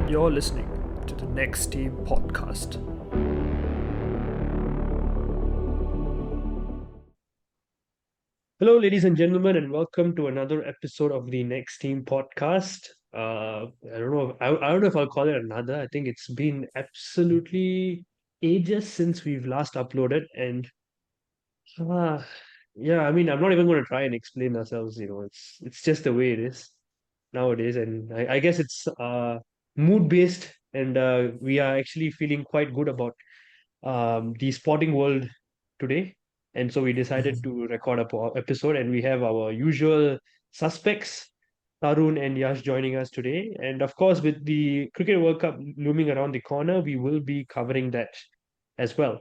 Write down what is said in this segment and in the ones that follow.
You're listening to the Next Team podcast. Hello, ladies and gentlemen, and welcome to another episode of the Next Team podcast. I don't know if I'll call it another. I think it's been absolutely ages since we've last uploaded, and uh, yeah, I mean, I'm not even going to try and explain ourselves. It's just the way it is nowadays, and I guess it's mood based, and we are actually feeling quite good about the sporting world today. And so we decided to record a episode, and we have our usual suspects, Tarun and Yash, joining us today. And of course, with the Cricket World Cup looming around the corner, we will be covering that as well.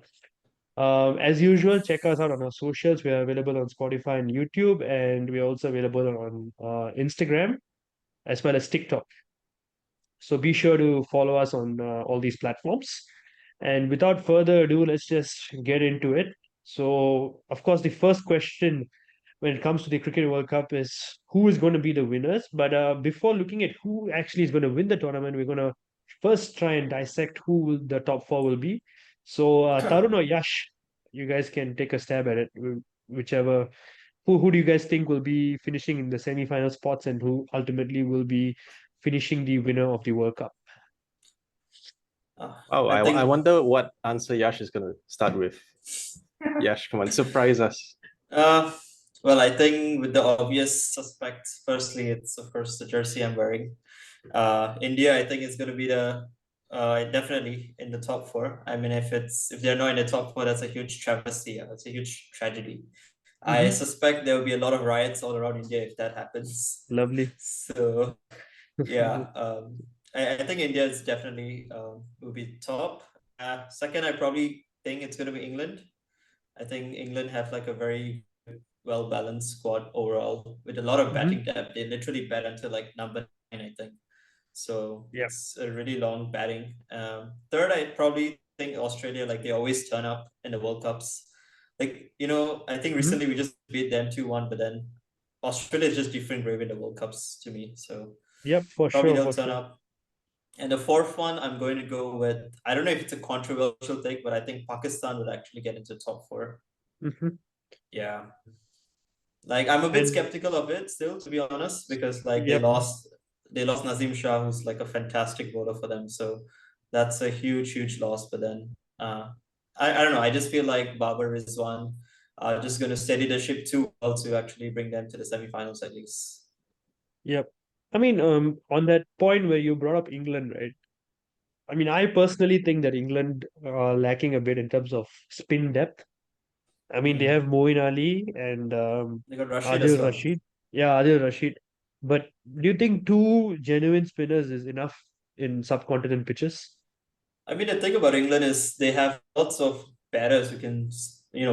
As usual, check us out on our socials. We are available on Spotify and YouTube, and we're also available on Instagram as well as TikTok. So be sure to follow us on all these platforms. And without further ado, let's just get into it. So, of course, the first question when it comes to the Cricket World Cup is who is going to be the winners. But before looking at who actually is going to win the tournament, we're going to first try and dissect who the top four will be. So, Tarun or Yash, you guys can take a stab at it, whichever. Who do you guys think will be finishing in the semi-final spots, and who ultimately will be finishing the winner of the World Cup? Oh, I I think wonder what answer Yash is going to start with. Yash, come on, surprise us. uh well, I think with the obvious suspects, firstly, it's of course the jersey I'm wearing. India, I think is going to be the definitely in the top four. I mean, if they're not in the top four, that's a huge travesty. It's a huge tragedy. I suspect there will be a lot of riots all around India if that happens. Lovely. So yeah, I think India is definitely will be top. Second, I probably think it's going to be England. I think England have like a very well balanced squad overall with a lot of batting depth. They literally bat until like number 9, I think. So Yeah. it's a really long batting. Third, I probably think Australia, like they always turn up in the World Cups. Like, I think recently we just beat them 2-1, but then Australia is just different grade in the World Cups to me. So Yep, for probably sure, they'll for turn sure. up. And the fourth one, I'm going to go with, I don't know if it's a controversial take, but I think Pakistan would actually get into top 4. Yeah. Like I'm a bit And skeptical of it still, to be honest, because like yep, they lost Nazim Shah, who's like a fantastic bowler for them. So that's a huge, huge loss. But then I don't know. I just feel like Babar Rizwan are just going to steady the ship too well to actually bring them to the semi-finals at least. yep. I mean, on that point where you brought up England, right? I mean, I personally think that England are lacking a bit in terms of spin depth. I mean, they have Moeen Ali and They got Rashid as Adil well. Rashid. Yeah, Adil Rashid. But do you think two genuine spinners is enough in subcontinent pitches? I mean, the thing about England is they have lots of batters who can,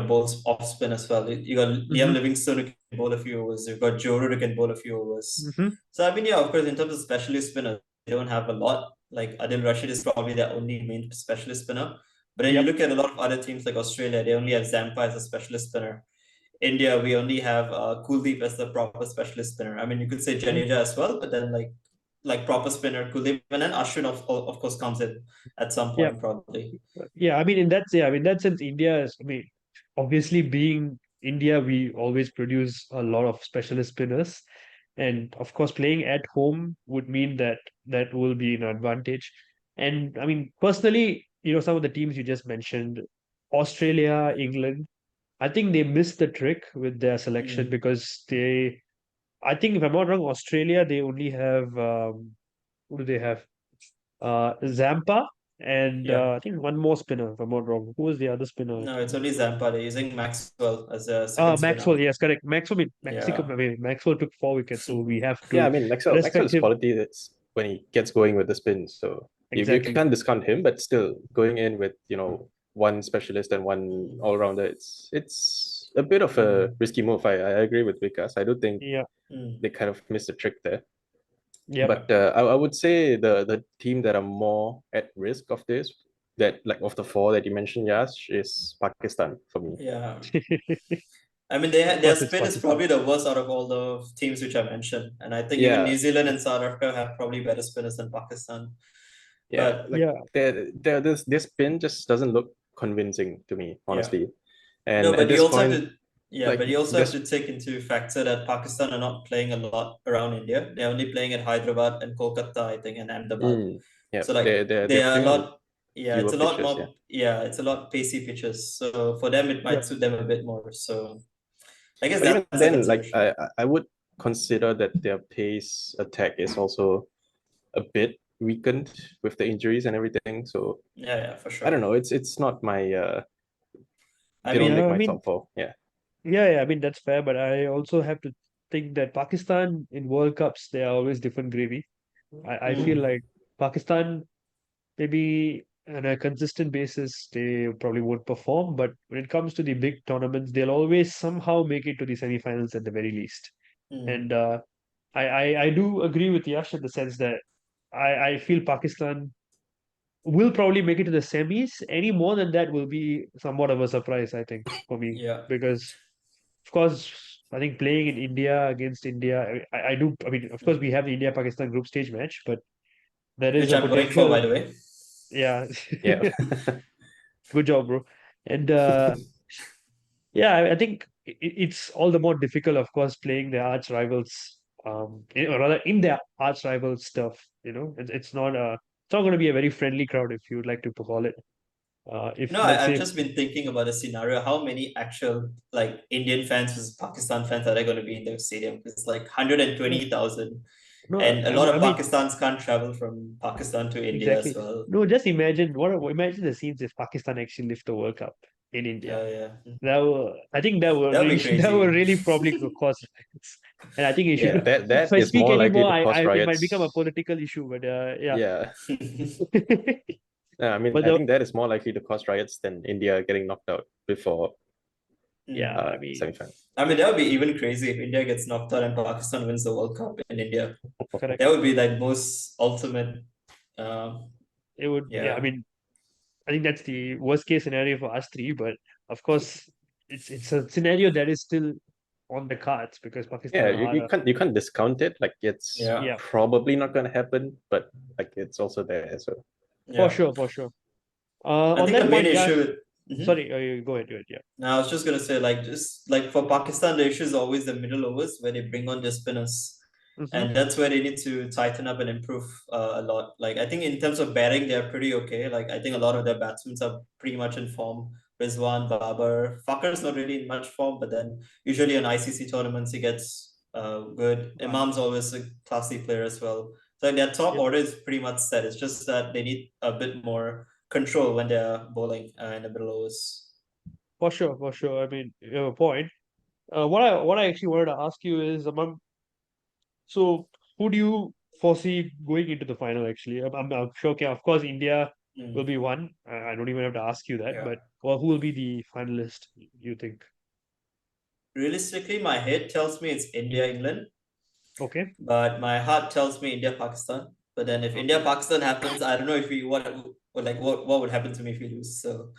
bowl off spin as well. You got Liam Mm-hmm. Livingstone who can bowl a few overs. You've got Joe Root who can bowl a few overs. Mm-hmm. So, I mean, yeah, of course, in terms of specialist spinners, they don't have a lot. Like Adil Rashid is probably their only main specialist spinner. But then you Yep. look at a lot of other teams like Australia, they only have Zampa as a specialist spinner. India, we only have Kuldeep as the proper specialist spinner. I mean, you could say Jadeja as well, but then like proper spinner Kuldeep, and then Ashwin of course comes in at some Yep. point probably. Yeah, I mean, in that sense, India is, I mean, obviously being India, we always produce a lot of specialist spinners. And of course, playing at home would mean that that will be an advantage. And I mean, personally, some of the teams you just mentioned, Australia, England, I think they missed the trick with their selection because I think if I'm not wrong, Australia, they only have, who do they have? Zampa and Yeah. I think one more spinner, if I'm not wrong. Who was the other spinner? No, it's only Zampa. They're using Maxwell as a second spinner. Maxwell, yes, correct. Yeah. Maxwell took 4 wickets, so we have Yeah, to I mean, respect Maxwell's him. quality that's when he gets going with the spin. So you Exactly. can't discount him, but still going in with, one specialist and one all-rounder, it's a bit of a risky move. I agree with Vikas. I do think Yeah. they kind of missed the trick there. Yep. But I would say the team that are more at risk of this, that like of the four that you mentioned, Yash, is Pakistan for me. Yeah. I mean, their spin is probably the worst out of all the teams which I mentioned. And I think even New Zealand and South Africa have probably better spinners than Pakistan. Yeah, like Yeah, this spin just doesn't look convincing to me, Yeah. honestly. No, And at but you this also have point, to, yeah, like but you also have this, to take into factor that Pakistan are not playing a lot around India. They're only playing at Hyderabad and Kolkata, I think, and Ahmedabad. yeah, So like they're they are a playing on lot, yeah, fewer it's a lot pitches. Yeah, more, yeah, it's a lot pacey pitches. So for them, it yeah, might suit them a bit more. So I guess but even that's a then, like consideration. I would consider that their pace attack is also a bit weakened with the injuries and everything. So Yeah, yeah, for I don't sure. know. It's not my I they don't make yeah. mean, I my mean, top four. Yeah. yeah. I mean that's fair, but I also have to think that Pakistan in World Cups they are always different gravy. I feel mm, like Pakistan maybe on a consistent basis they probably won't perform, but when it comes to the big tournaments, they'll always somehow make it to the semifinals at the very least. mm, And I do agree with Yash in the sense that I feel Pakistan will probably make it to the semis. Any more than that will be somewhat of a surprise, I think, for me. yeah, Because, of course, I think playing in India against India, I do. I mean, of course, we have the India Pakistan group stage match, but there is which a I'm going for, potential. by the way. Yeah, Yeah. good job, bro. And yeah, I think it's all the more difficult, of course, playing their arch rivals. Or rather, in their arch rival stuff. It's not going to be a very friendly crowd if you would like to call it. If No, let's I've say just been thinking about a scenario. How many actual like Indian fans versus Pakistan fans are there going to be in the stadium? It's like no, 120,000, no, and a lot I of mean Pakistans can't travel from Pakistan to India as exactly. well. No, just imagine the scenes if Pakistan actually lift the World Cup in India. Yeah. I think that will That'll really be that will crazy. really probably cause riots. And I think it Yeah, should. that If I is speak more likely anymore, to cause it might become a riots. political issue. But yeah, Yeah. I mean, but I think that is more likely to cause riots than India getting knocked out before yeah, Mm. I mean, semifinal. I mean, that would be even crazy if India gets knocked out and Pakistan wins the World Cup in India. correct. That would be like most ultimate. Uh, It would. Yeah, I yeah, mean, I think that's the worst case scenario for us three. But of course, it's a scenario that is still on the cards because Yeah, Pakistan you, are. you can't you can't discount it. Like it's yeah, Yeah, probably not gonna happen, but like it's also there. So for yeah. sure, for sure. I On think the that main point, issue Yash. with Mhm. Sorry, you go ahead. Go ahead. Yeah. Now, I was just gonna say, like, just like for Pakistan, the issue is always the middle overs where they bring on their spinners, Mm-hmm. and that's where they need to tighten up and improve a lot. Like, I think in terms of batting, they're pretty okay. Like, I think a lot of their batsmen are pretty much in form. Rizwan, Babar, Fakar's not really in much form, but then usually on ICC tournaments he gets good. Imam's always a classy player as well. So like, their top Yep. order is pretty much set. It's just that they need a bit more control when they're bowling in the middle overs. For sure, for sure. I mean, you have a point. What I actually wanted to ask you is so who do you foresee going into the final actually? I'm sure, okay, of course India will Mm. be one. I don't even have to ask you that, Yeah. but well, who will be the finalist, you think? Realistically, my head tells me it's India, England, Okay. but my heart tells me India, Pakistan. But then if India, Okay. Pakistan happens, I don't know if we what would happen to me if we lose. So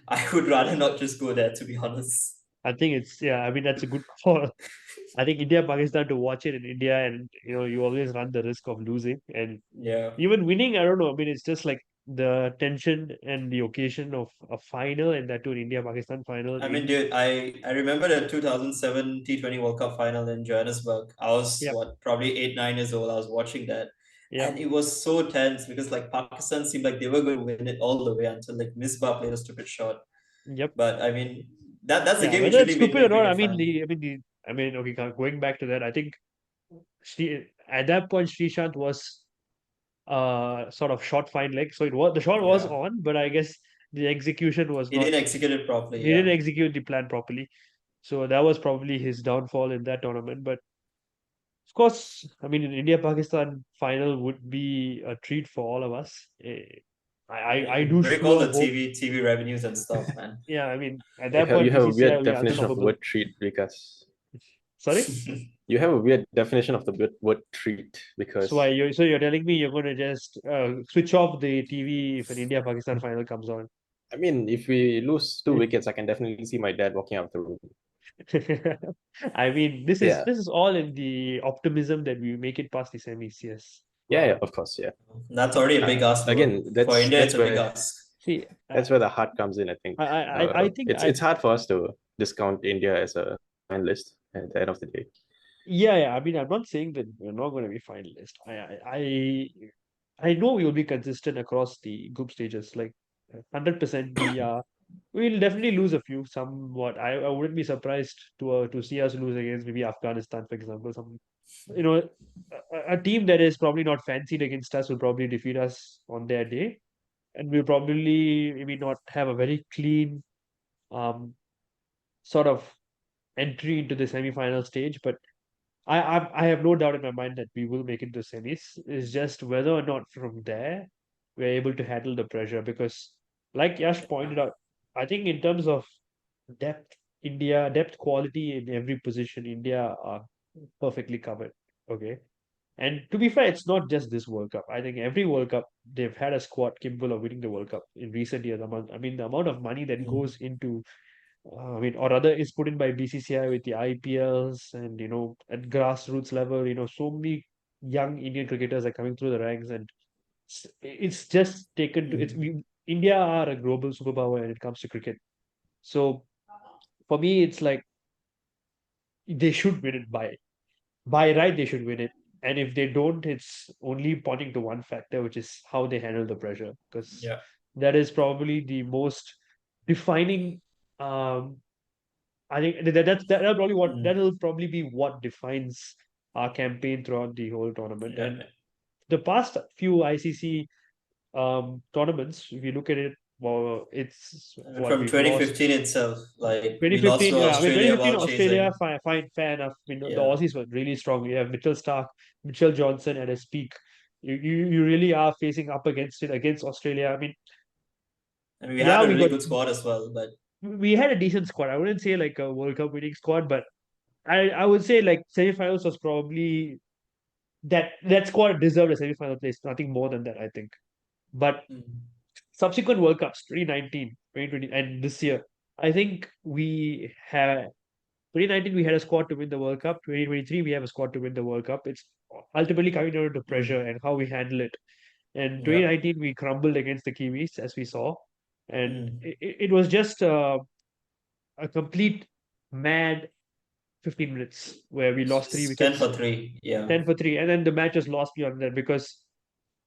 I would rather not just go there, to be honest. I think it's yeah, I mean that's a good call. I think India, Pakistan to watch it in India and you always run the risk of losing. And Yeah. even winning, I don't know. I mean, it's just like the tension and the occasion of a final and that to an India Pakistan final I mean, in dude, I remember the 2007 T20 World Cup final in Johannesburg. I was yep, what, probably 8, 9 years old. I was watching that. And yep, it was so tense because like Pakistan seemed like they were going to win it all the way until like Misbah played a stupid shot. yep. But I mean, that's the Yeah, game which whether it's really made me stupid a or not, cricket fan. I mean, okay, going back to that, I think at that point Srishant was sort of short fine leg, so it was the shot was Yeah. on, but I guess the execution was He not. didn't execute it properly, He didn't yeah. execute the plan properly, so that was probably his downfall in that tournament. But of course, I mean, an India Pakistan final would be a treat for all of us. It I would do break all sure the hope. TV revenues and stuff, man. Yeah, I mean, at you that have point, you have a BCCI weird will be definition of the unstoppable. word treat because Sorry. you have a weird definition of the word treat because So you're telling me you're going to just switch off the TV if an India Pakistan final comes on? I mean if we lose 2 wickets, I can definitely see my dad walking out of the room. I mean, Yeah. this is all in the optimism that we make it past the semis. Yes. Yeah, of course, yeah. That's already a big ask, bro. Again, For India, it's that's a big where ask. See, that's where the heart comes in, I think. I think It's hard for us to discount India as a finalist at the end of the day. yeah. I mean, I'm not saying that we're not going to be finalist. I know we will be consistent across the group stages. Like 100%, we'll definitely lose a few. Somewhat, I wouldn't be surprised to see us lose against maybe Afghanistan, for example. You know, a team that is probably not fancied against us will probably defeat us on their day, and we'll probably maybe not have a very clean um sort of entry into the semi-final stage. But I have no doubt in my mind that we will make it to semis. It's just whether or not from there we're able to handle the pressure. Because, like Yash pointed out, I think in terms of depth, depth quality in every position, India are perfectly covered. Okay. And to be fair, it's not just this World Cup. I think every World Cup they've had a squad capable of winning the World Cup in recent years. I mean, the amount of money that Mm. goes into I mean, or rather, is put in by BCCI with the IPLs and at grassroots level, so many young Indian cricketers are coming through the ranks, and it's just taken to it's Mm. India are a global superpower when it comes to cricket. So for me, it's like they should win it by right. They should win it, and if they don't, it's only pointing to one factor, which is how they handle the pressure, because Yeah. that is probably the most defining um I think Mm. that'll probably be what defines our campaign throughout the whole tournament. Yeah. And the past few ICC tournaments, if you look at it, well, it's I mean, what from we've lost 2015 itself, like we lost 2015. to Yeah, I mean Australia 2015 while Australia, chasing. fine, fair enough. I mean the Yeah. Aussies were really strong. You have Mitchell Stark, Mitchell Johnson at his peak. You really are facing up against it against Australia. I mean, And we had yeah, a really good squad as well, but we had a decent squad. I wouldn't say like a World Cup winning squad, but I would say like semifinals was probably that squad deserved a semi-final place, nothing more than that, I think. But mm, subsequent World Cups, 2019, 2020, and this year, I think we had 2019 we had a squad to win the World Cup. 2023 we have a squad to win the World Cup. It's ultimately coming down to pressure mm, and how we handle it. And yeah. 2019 we crumbled against the Kiwis, as we saw, and Mm. it was just a complete mad 15 minutes where we lost three It's 10 wickets, for 3. Yeah. 10 for 3, and then the match was lost beyond that because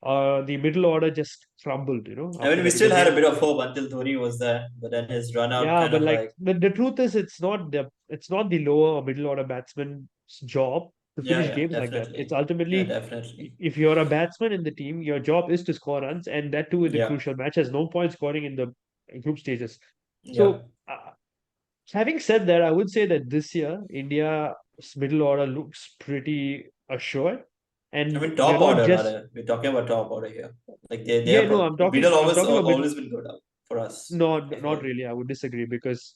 the middle order just crumbled, I mean, after we that still because we had a had bit of hope until Dhoni was there, but then his run out yeah, kind but of like like, the truth is it's not the lower or middle order batsman's job to yeah, finish yeah, games like that. It's definitely. Yeah, ultimately definitely. if you're a batsman in the team, your job is to score runs, and that too in the Yeah, crucial matches. No point scoring in the group stages. yeah. So having said that, I would say that this year India's middle order looks pretty assured, I and mean, they're top not order just rather. We're talking about top order here. Like they yeah, are no, I'm talking middle I'm always talking about middle. always been good for us. No, I not felt. really. I would disagree because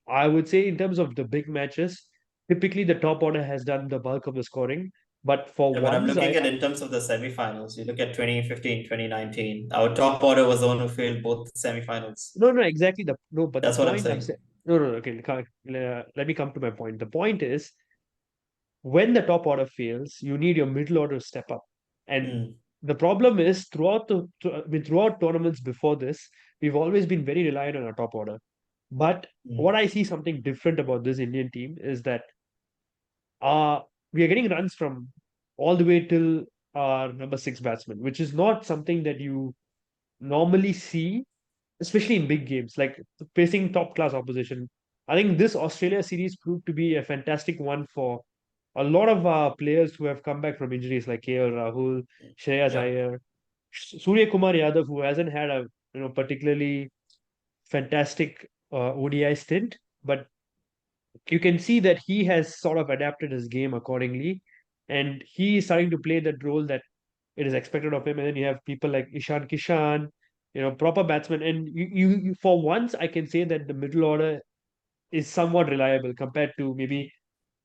I would say in terms of the big matches, typically the top order has done the bulk of the scoring. But for Yeah, but I'm once, looking at in terms of the semifinals. You look at 2015, 2019. Our top order was the one who failed both semifinals. no, exactly no. But the That's what I'm point I'm saying. saying, no, okay, let me come to my point. The point is when the top order fails, you need your middle order to step up. And Mm, the problem is I mean, throughout tournaments before this, we've always been very reliant on our top order. But what mm, I see something different about this Indian team is that uh, we are getting runs from all the way till our number six batsman, which is not something that you normally see, especially in big games, like facing top class opposition. I think this Australia series proved to be a fantastic one for a lot of players who have come back from injuries, like KL Rahul, Shreyas yeah. Iyer, Surya Kumar Yadav, who hasn't had a particularly fantastic ODI stint, but you can see that he has sort of adapted his game accordingly, and he is starting to play that role that it is expected of him. And then you have people like Ishan Kishan, proper batsmen. And for once, I can say that the middle order is somewhat reliable compared to maybe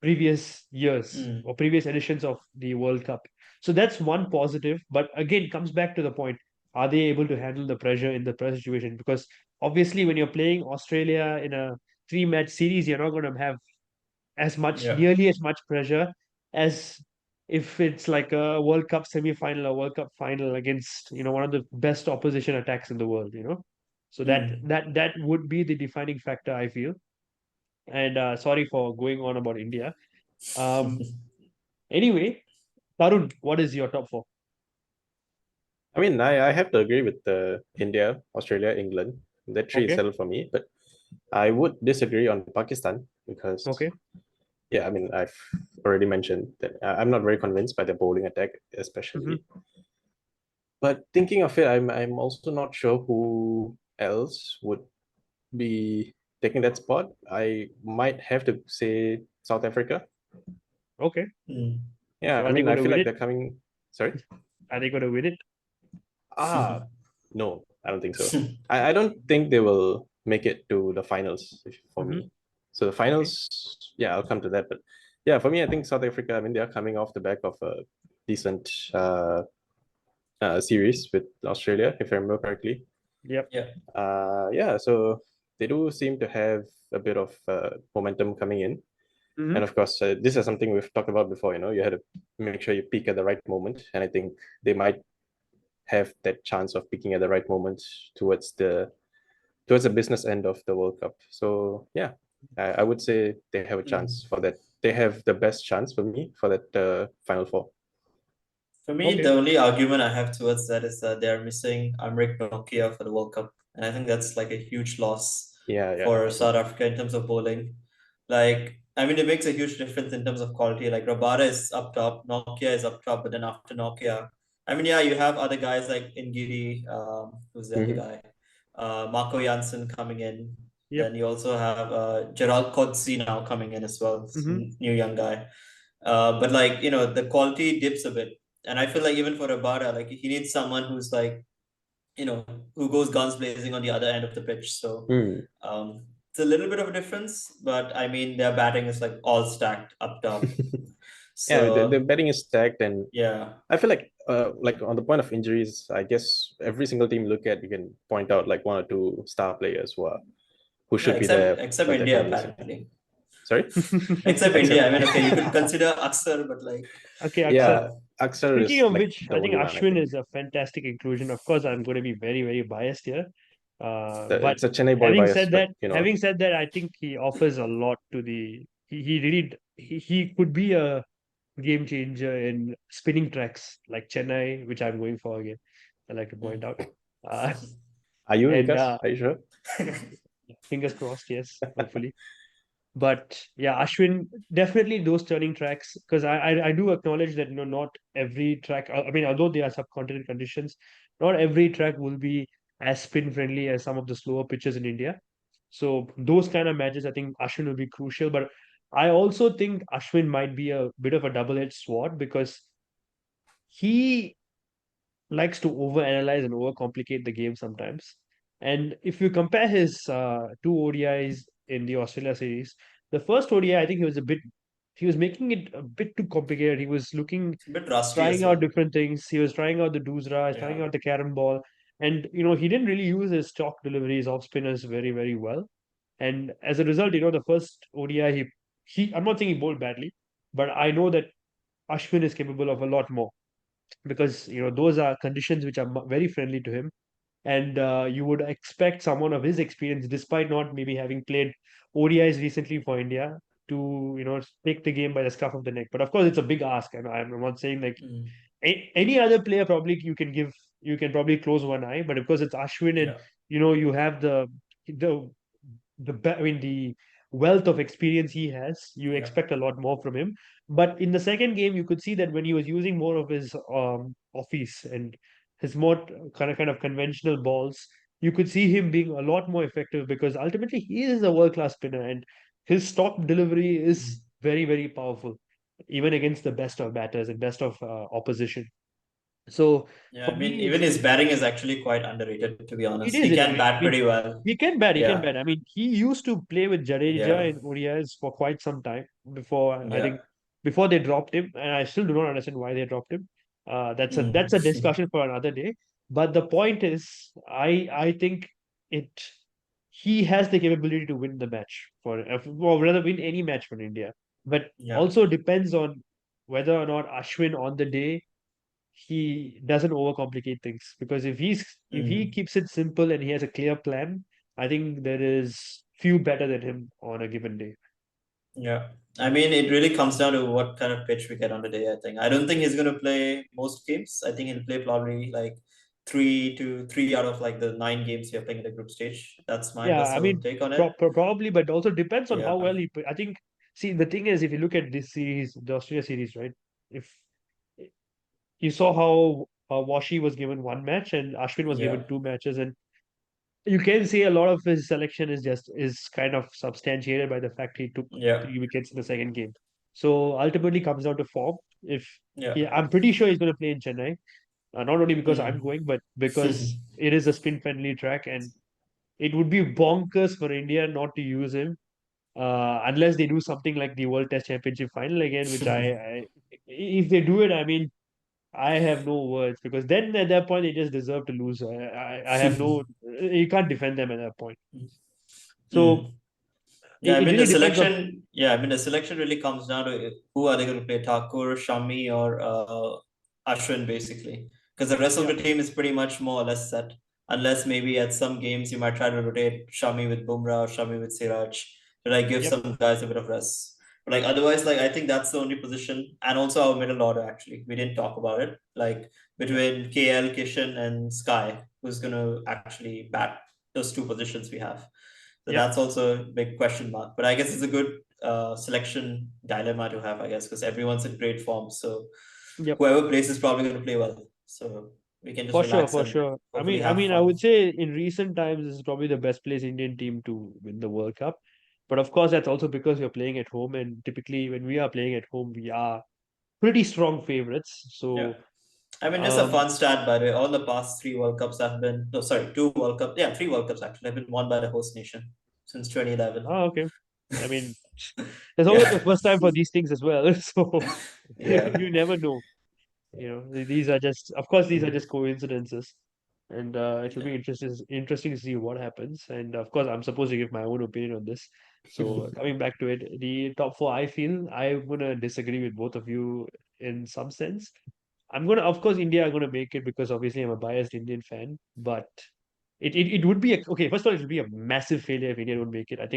previous years Mm, or previous editions of the World Cup. So that's one positive. But again, comes back to the point: are they able to handle the pressure in the pressure situation? Because obviously, when you're playing Australia in a three-match series, you're not going to have yeah. nearly as much pressure as if it's like a World Cup semi-final or World Cup final against, one of the best opposition attacks in the world. So that Mm. that that would be the defining factor, I feel. And sorry for going on about India. Um, anyway, Tarun, what is your top four? I mean, I have to agree with India, Australia, England. That three is Okay, settled for me. But I would disagree on Pakistan because, okay. yeah, I mean, I've already mentioned that I'm not very convinced by the bowling attack, Hmm. especially. But thinking of it, I'm also not sure who else would be taking that spot. I might have to say South Africa. Okay. Mm. Yeah, So I are they mean, going I to feel win like it? they're coming. Sorry. Are they going to win it? Ah, no, I don't think so. I don't think they will make it to the finals for Hmm. me. So the Okay. finals, yeah, I'll come to that. But yeah, for me, I think South Africa, I mean, they're coming off the back of a decent series with Australia, if I remember correctly. Yep. Yeah. Yeah, so they do seem to have a bit of momentum coming in. And Hmm. of course, this is something we've talked about before. You had to make sure you peak at the right moment. And I think they might have that chance of peaking at the right moment towards the business end of the World Cup. So yeah, I would say they have a chance Mm. for that. They have the best chance for me for that final four. For me, Okay. the only argument I have towards that is that they're missing Amrik Nokia for the World Cup. And I think that's like a huge loss Yeah, yeah, for South Africa in terms of bowling. Like, I mean, it makes a huge difference in terms of quality. Like, Rabada is up top, Nokia is up top, but then after Nokia, I mean, yeah, you have other guys like Ingiri, who's the other hmm guy? Marco Janssen coming in. Yep. Then you also have Gerald Coetzee now coming in as well, Hmm. new young guy. But like, the quality dips a bit. And I feel like even for Rabada, like he needs someone who's like, you know, who goes guns blazing on the other end of the pitch. So Mm. it's a little bit of a difference, but I mean their batting is like all stacked up top. Yeah, the So betting is stacked, and yeah. I feel like on the point of injuries, I guess every single team you look at, you can point out like one or two star players who Yeah, should be except there, except but India definitely missing. apparently. Sorry, Except India. except I mean, okay, you could consider Aksar, but like Okay, Aksar. yeah, Aksar Speaking is of like which, the I think only one I Ashwin think. is a fantastic inclusion. Of course, I'm going to be very, very biased here. But It's a Chennai boy having bias, said but that, having said that, I think he offers a lot to the. He really he could be a game changer in spinning tracks like Chennai, which I'm going for again. I like to point out. Uh, are you and Vikas? Are you sure? fingers crossed, yes, hopefully. But yeah, Ashwin, definitely those turning tracks, because I do acknowledge that not every track. I mean, although they are subcontinent conditions, not every track will be as spin friendly as some of the slower pitches in India. So those kind of matches, I think Ashwin will be crucial. But I also think Ashwin might be a bit of a double-edged sword because he likes to overanalyze and overcomplicate the game sometimes. And if you compare his two ODIs in the Australia series, the first ODI, I think he was making it a bit too complicated. He was It's a bit rusty trying as out well. different things. He was trying out the doosra, Yeah. trying out the carom ball. And, he didn't really use his stock deliveries off spinners very, very well. And as a result, the first ODI, I'm not saying he bowled badly, but I know that Ashwin is capable of a lot more because those are conditions which are very friendly to him, and you would expect someone of his experience, despite not maybe having played ODIs recently for India, to take the game by the scruff of the neck. But of course, it's a big ask, and I'm not saying like Mm. any other player probably you can probably close one eye, but because it's Ashwin and Yeah. you have the I mean the wealth of experience he has, you Yeah. expect a lot more from him. But in the second game, you could see that when he was using more of his office and his more kind of conventional balls, you could see him being a lot more effective because ultimately he is a world class spinner and his stop delivery Mm. is very very powerful, even against the best of batters and best of opposition. So Yeah, for I mean, me, even his batting is actually quite underrated, to be it honest. is He can underrated. I bat mean, pretty well. he can bat. He can Yeah. bat. I mean, he used to play with Yeah. Jadeja in ODIs for quite some time before. I Yeah. think before they dropped him, and I still do not understand why they dropped him. Mm. That's a discussion for another day. But the point is, I think it he has the capability to win the match or rather win any match for India. But Yeah. also depends on whether or not Ashwin on the day he doesn't overcomplicate things. Because if he Mm. keeps it simple and he has a clear plan, I think there is few better than him on a given day. Yeah. I mean, it really comes down to what kind of pitch we get on the day, I think. I don't think he's going to play most games. I think he'll play probably like three out of like the 9 games we are playing in the group stage. That's my Yeah, I personal mean, take on it. probably, but also depends on how Yeah. well I think. See, the thing is, if you look at this series, the Australia series, right? If you saw how Washi was given one match and Ashwin was Yeah. given two matches, and you can say a lot of his selection is kind of substantiated by the fact he took Yeah. 3 wickets in the second game. So ultimately comes down to form. If Yeah. Yeah, I'm pretty sure he's going to play in Chennai, not only because I'm Mm. going, but because it is a spin-friendly track, and it would be bonkers for India not to use him unless they do something like the World Test Championship final again, which if they do it, I mean, I have no words because then at that point they just deserve to lose. I have no, you can't defend them at that point. So Mm. Yeah, I it mean really depends on. the selection really comes down to who are they going to play, Thakur, Shami, or Ashwin, basically. Because the rest of Yeah, the team is pretty much more or less set. Unless maybe at some games you might try to rotate Shami with Bumrah or Shami with Siraj to like give yep, some guys a bit of rest. But like otherwise, like I think that's the only position, and also our middle order actually. We didn't talk about it. Like yep, between KL, Kishan, and Sky, who's gonna actually bat those two positions we have. So yep, that's also a big question mark. But I guess it's a good selection dilemma to have, I guess, because everyone's in great form. So yep. whoever plays is probably going to play well. So we can just For sure, relax for and sure. hopefully I have mean, I fun. would say in recent times this is probably the best placed Indian team to win the World Cup. But of course, that's also because we're playing at home, and typically when we are playing at home, we are pretty strong favorites. Yeah. So, I mean, just a um, fun stat, by the way. All the past 3 World Cups have been, no, sorry, 2 World Cups. Yeah, 3 World Cups actually have been won by the host nation since 2011. okay. I mean, there's always a Yeah. first time for these things as well. So Yeah. you never know. These are just, of course, these are just coincidences, and it'll Yeah. be interesting to see what happens. And of course, I'm supposed to give my own opinion on this. So coming back to it, the top four, I feel I'm gonna disagree with both of you in some sense. Of course, India are gonna make it because obviously I'm a biased Indian fan, but it would be okay. First of all, it would be a massive failure if India don't make it. I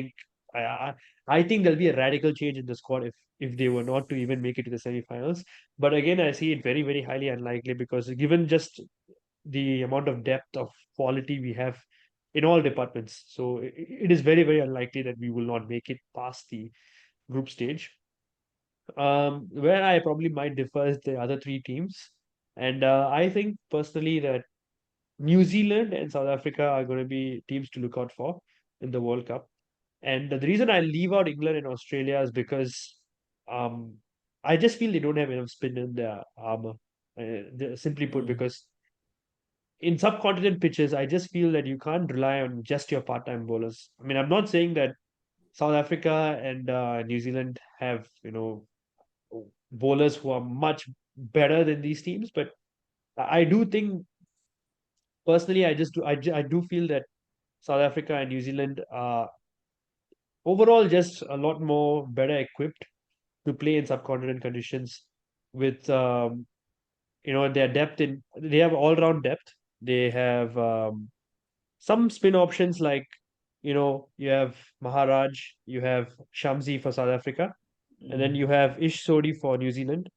I, I think there'll be a radical change in the squad if they were not to even make it to the semifinals. But again, I see it very, very highly unlikely because given just the amount of depth of quality we have in all departments, so it is very, very unlikely that we will not make it past the group stage. Where I probably might differ is the other three teams, and I think personally that New Zealand and South Africa are going to be teams to look out for in the World Cup. And the reason I leave out England and Australia is because um, I just feel they don't have enough spin in their armor. Simply put, Mm. because in subcontinent pitches, I just feel that you can't rely on just your part-time bowlers. I mean, I'm not saying that South Africa and New Zealand have, bowlers who are much better than these teams, but I do think personally, I do feel that South Africa and New Zealand are overall just a lot more better equipped to play in subcontinent conditions with their depth in they have all round depth. They have some spin options like you have Maharaj, you have Shamsi for South Africa, and then you Mm. have Ish Sodi for New Zealand,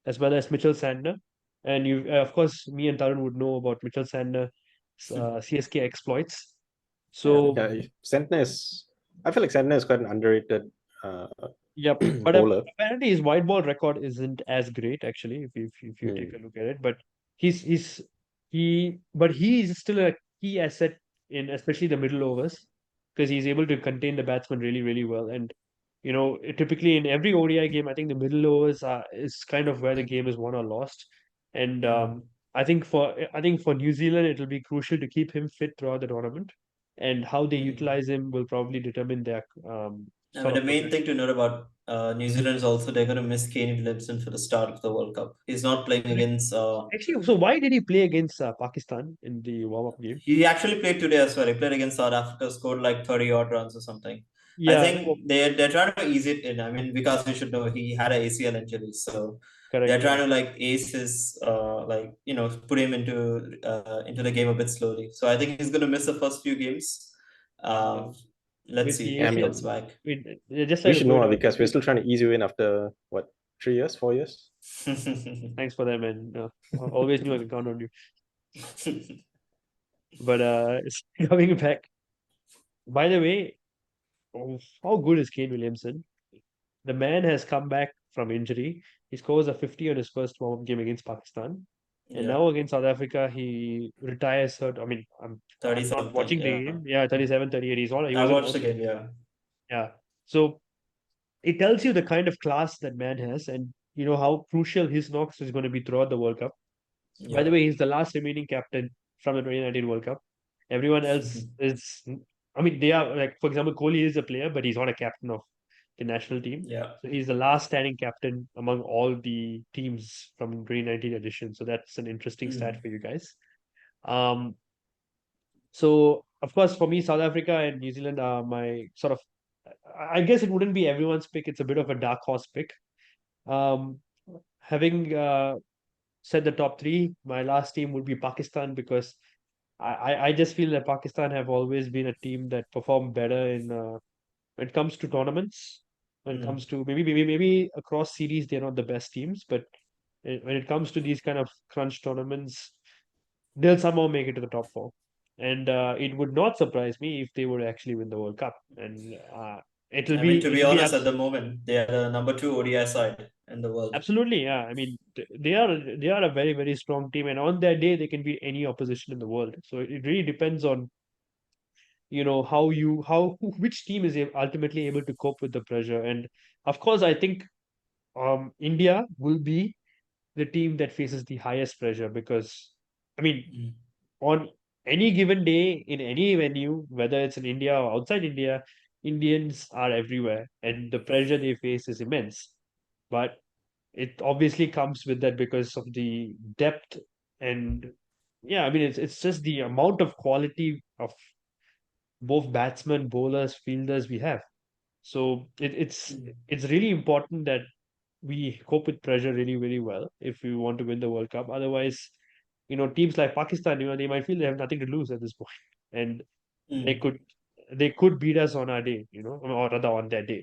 as well as Mitchell Sandner. And of course, me and Tarun would know about Mitchell Sandner, CSK exploits. Yeah. So, Yeah, Sentner is. I feel like Sentner is quite an underrated yep. But bowler. apparently, his white ball record isn't as great, actually, if you take Mm. a look at it. But he's he is still a key asset in especially the middle overs because he's able to contain the batsman really, really well. And typically in every ODI game, I think the middle overs is kind of where the game is won or lost. And Mm. I think for New Zealand, it'll be crucial to keep him fit throughout the tournament. And how they Mm. utilize him will probably determine their I mean, sort the of main thing progression. to note about New Zealand is also they're going to miss Kane Williamson for the start of the World Cup. He's not playing Correct. against. Actually, so why did he play against Pakistan in the warm-up game? He actually played today as well. He played against South Africa, scored like 30 odd runs or something. I Yeah, no, think they're trying to ease it in. I mean, because we should know he had an ACL injury, so Correct. They're trying to like ace his like put him into the game a bit slowly. So I think he's gonna miss the first few games. Yeah. Let's With see the if Yeah, I he mean, comes back. just we like to should know point out, because we're still trying to ease you in after what, 3 years, 4 years? thanks for that, man. I always knew I could count on you. But coming back, by the way, how good is Kane Williamson? The man has come back from injury. He scores a 50 on his first warm-up game against Pakistan. And Yeah, now against South Africa, he retires hurt. I mean, thirty I'm not something. watching the Yeah, game. Yeah, 37, 38. He I wasn't watched on. the game. Yeah, Yeah. So it tells you the kind of class that man has and how crucial his knocks is going to be throughout the World Cup. By the yeah. way, he's the last remaining captain from the 2019 World Cup. Everyone else is, I mean, they are like, for example, Kohli is a player, but he's not a captain of the national team. Yeah. So he's the last standing captain among all the teams from 2019 edition. So that's an interesting stat Mm. for you guys. Um, so of course, for me, South Africa and New Zealand are my sort of. I guess it wouldn't be everyone's pick. It's a bit of a dark horse pick. Um, having said the top three, my last team would be Pakistan because I just feel that Pakistan have always been a team that perform better in when it comes to tournaments. When it Mm. comes to maybe across series, they're not the best teams, but when it comes to these kind of crunch tournaments, they'll somehow make it to the top four. And it would not surprise me if they would actually win the World Cup. And I mean, to be it'll be honest, at the moment, they are the number two ODI side in the world. absolutely, yeah. I mean, they are a very very strong team, and on their day they can beat any opposition in the world. So it really depends on how which team is ultimately able to cope with the pressure. And of course, I think India will be the team that faces the highest pressure because I mean, Mm. on any given day in any venue, whether it's in India or outside India, Indians are everywhere, and the pressure they face is immense. But it obviously comes with that because of the depth and yeah, I mean it's just the amount of quality of both batsmen, bowlers, fielders we have. So Mm. it's really important that we cope with pressure really, really well if we want to win the World Cup. Otherwise, teams like Pakistan, they might feel they have nothing to lose at this point, and they Mm. could they could beat us on our day, or rather on their day.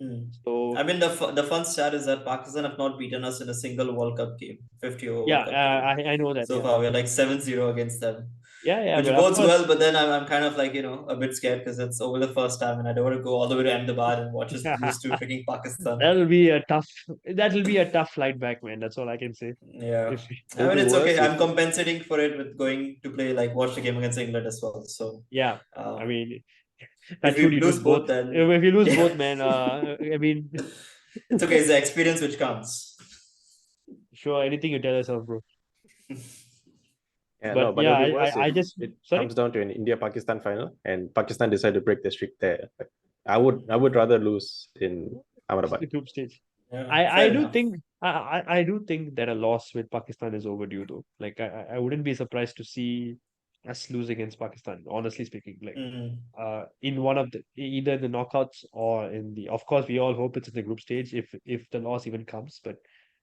Mm. I So mean, the fun stat is that Pakistan have not beaten us in a single World Cup game, 50 over yeah, World Cup game. I know that. So Yeah, far, we're like 7-0 against them, yeah, yeah. which But of bodes well. course, But then I'm kind of like, a bit scared because it's over the first time and I don't want to go all the way to Ahmedabad and watch us lose to freaking Pakistan. that'll be a tough. That'll be a tough flight back, man. That's all I can say. Yeah. If I It'll mean, be it's okay. worse if I'm compensating for it with going to play, like, watch the game against England as well. So, yeah, I uh, mean, if touch we wood, you lose lose both. both, then If you lose yeah, both, man, I mean, it's okay. It's the experience which counts. sure, anything you tell yourself, bro. Yeah, no, But but yeah, it'll be worse I if just it sorry. comes down to an India-Pakistan final and Pakistan decide to break the streak there. Like, I would rather lose in It's Ahmedabad. the group stage. Yeah, I fair do enough. think I do think that a loss with Pakistan is overdue though. Like I wouldn't be surprised to see us lose against Pakistan, honestly speaking. Like Mm, in one of the either in the knockouts or in the of course we all hope it's in the group stage if the loss even comes, but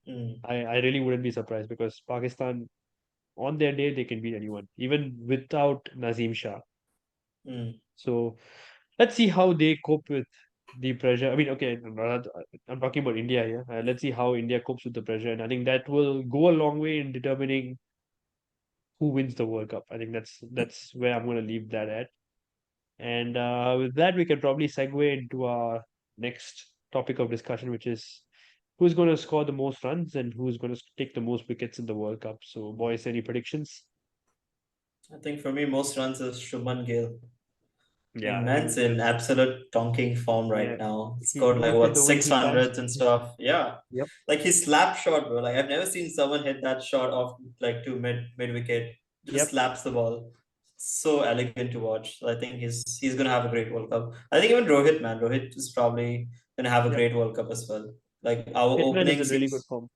mm, I really wouldn't be surprised because Pakistan on their day they can beat anyone, even without Nazim Shah. mm. So let's see how they cope with the pressure. I mean, okay, I'm talking about India here. Let's see how India copes with the pressure, and I think that will go a long way in determining who wins the World Cup. I think that's where I'm going to leave that at. And with that, we can probably segue into our next topic of discussion, which is who's going to score the most runs and who's going to take the most wickets in the World Cup. So, boys, any predictions? I think for me, most runs is Shubman Gill. I Yeah, mean, I man's mean, in absolute donking form right yeah, now. he Scored like look at what, the way six he comes. hundreds and stuff. Yeah. Yep, Like his slap shot, bro. Like I've never seen someone hit that shot off like to mid wicket. Just yep, slaps the ball. So elegant to watch. So I think he's gonna have a great World Cup. I think even Rohit, man. Rohit is probably gonna have a yep. great World Cup as well. Like our Hitman is in openings, really good he's form.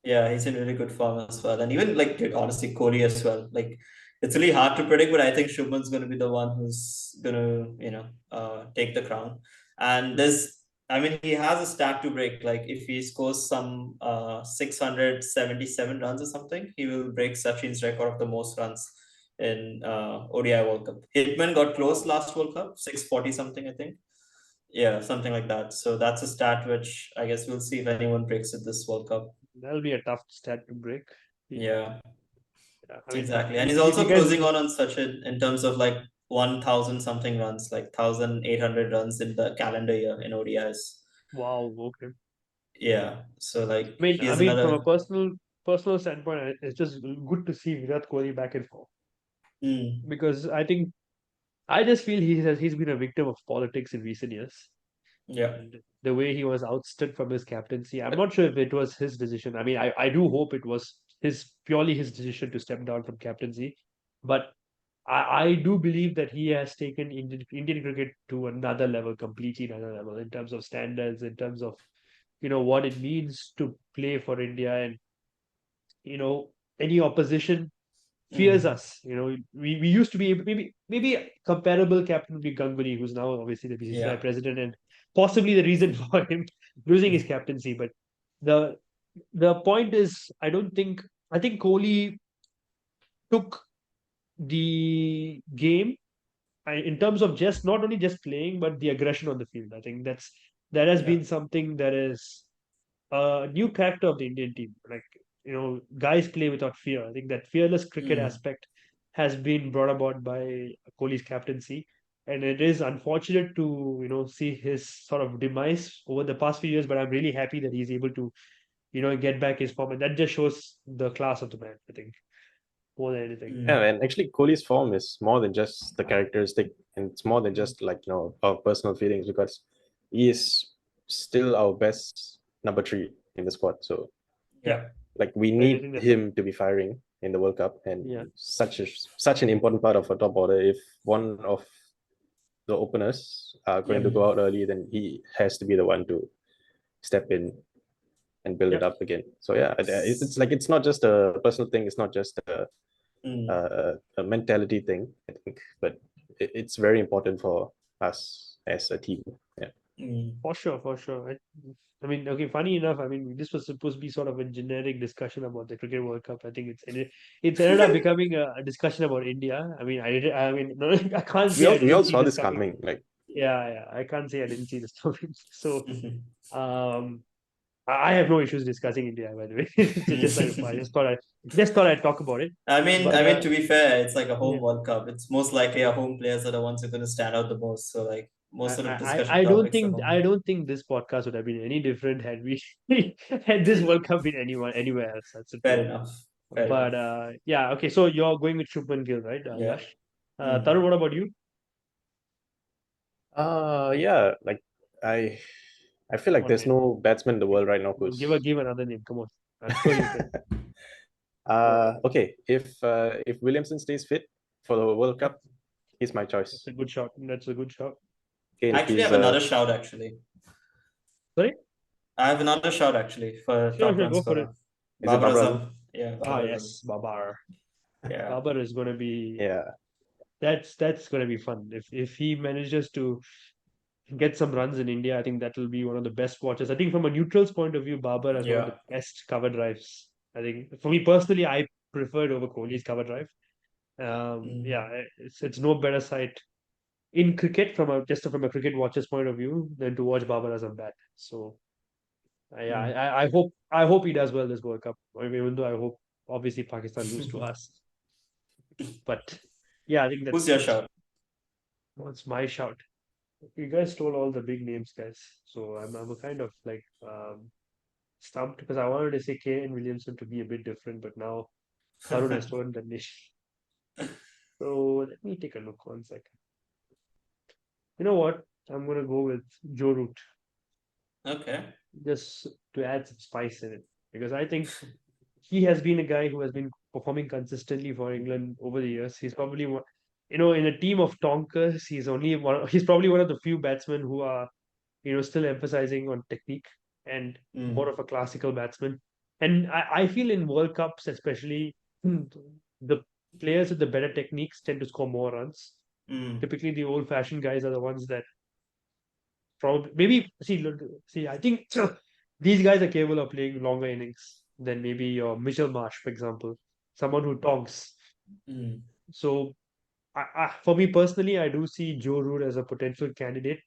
yeah, he's in really good form as well. And even like dude, honestly, Kohli as well. Like it's really hard to predict, but I think Shubman's gonna be the one who's gonna, take the crown. And there's I mean, he has a stat to break. Like if he scores some 677 runs or something, he will break Sachin's record of the most runs in ODI World Cup. Hitman got close Wow, last World Cup, 640 something, I think. Yeah, something like that. So that's a stat which I guess we'll see if anyone breaks it this World Cup. that'll be a tough stat to break. Yeah, Yeah, I mean, exactly. And he's if you also guys, closing on such in terms of like 1,000 something runs, like 1,800 runs in the calendar year in ODIs. wow, okay. Yeah. So like he I has mean, from a another. personal standpoint, it's just good to see Virat Kohli back in form Mm, because I think I just feel he's been a victim of politics in recent years. yeah. And the way he was outstood from his captaincy, I'm not sure if it was his decision. I mean, I do hope it was purely his decision to step down from captaincy. But I do believe that he has taken Indian cricket to another level, completely another level in terms of standards, in terms of, what it means to play for India and, any opposition fears Mm, us. We used to be maybe comparable captain would be Ganguly, who's now obviously the BCCI yeah. president, and possibly the reason for him losing his captaincy. But the the point is, I think Kohli took the game in terms of just not only just playing, but the aggression on the field. I think that has Yeah. been something that is a new character of the Indian team. Like, guys play without fear. I think that fearless cricket Mm, aspect has been brought about by Kohli's captaincy. And it is unfortunate to, see his sort of demise over the past few years, but I'm really happy that he's able to, get back his form. And that just shows the class of the man, I think, more than anything. Yeah, mm, and actually, Kohli's form is more than just the characteristic, and it's more than Mm. just like our personal feelings because he is still our best number three in the squad. So Yeah. yeah. like we I need think that's him to be firing in the World Cup, and yeah. such an important part of our top order. If one of the openers are going to Mm, go out early, then he has to be the one to step in and build it Yep. up again. So yeah, it's like it's not just a personal thing. It's not just mm, a mentality thing, I think, but it's very important for us as a team. Yeah. mm. For sure, for sure. I mean, okay, funny enough, I mean, this was supposed to be sort of a generic discussion about the Cricket World Cup. I think it's ended up becoming a discussion about India. I mean, I mean, no, I can't say I We didn't all see saw this this coming. coming. Like Yeah, yeah, I can't say I didn't see this coming. So, um, I have no issues discussing India, by the way. I just thought I'd talk about it. I But mean, to be fair, it's like a home yeah, World Cup. It's most likely our home players are the ones who are going to stand out the most. So, like, I, most of the I, discussion I don't topics are think I home. don't think this podcast would have been any different had we had this World Cup been anywhere else. That's the Fair truth. enough. Fair But enough. yeah, okay. So you're going with Shubman Gill, right, Yeah. Yash? Mm. Tarun, what about you? yeah, like I I feel Come like on, there's man. no batsman in the world right now Give who's give another name. Come on. I'm sure you can. Go ahead. okay, if Williamson stays fit for the World Cup, he's my That's choice. a good shot. That's a good shot. Okay, and I if actually he's have another shout, actually. Sorry? I have another shout, actually, for Sure, top sure. run Go for it. scorer. is it Babar Babar Azam? Azam. Yeah, Ah, Babar Azam. yes, Babar. Yeah. Babar is going to be. Yeah. That's going to be fun if he manages to get some runs in India. I think that will be one of the best watches. I think from a neutral's point of view, Babar has one of the Yeah. best cover drives. I think for me personally, I preferred over Kohli's cover drive. Mm, Yeah, it's no better sight in cricket from a cricket watcher's point of view than to watch Babar Azam bat. So yeah, mm. I hope he does well this World Cup. I mean, even though I hope obviously Pakistan lose to us, but yeah, I think Who's that's your that's shout? what's my shout. You guys told all the big names, guys. So I'm a kind of like stumped because I wanted to say Kane Williamson to be a bit different, but now Tarun has told the nation. So let me take a look 1 second. You know what? I'm gonna go with Joe Root Okay. just to add some spice in it because I think he has been a guy who has been performing consistently for England over the years. He's probably one, in a team of tonkers, he's probably one of the few batsmen who are still emphasizing on technique and more Mm, of a classical batsman. And I feel in World Cups, especially, the players with the better techniques tend to score more runs. mm, Typically, the old-fashioned guys are the ones that probably maybe see. I think these guys are capable of playing longer innings than maybe your Mitchell Marsh, for example, someone who talks. Mm. So, for me personally, I do see Joe Root as a potential candidate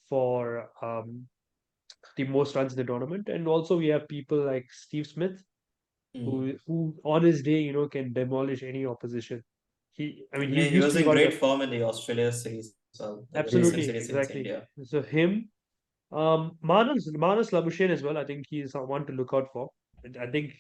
for the most runs in the tournament, and also we have people like Steve Smith, Mm. who on his day, can demolish any opposition. I mean, I he mean, he used to was be in one of the great form in the Australia series as well, like the recent absolutely series against exactly. India. So him, Manas Labuschagne as well. I think he's someone to look out for. And I think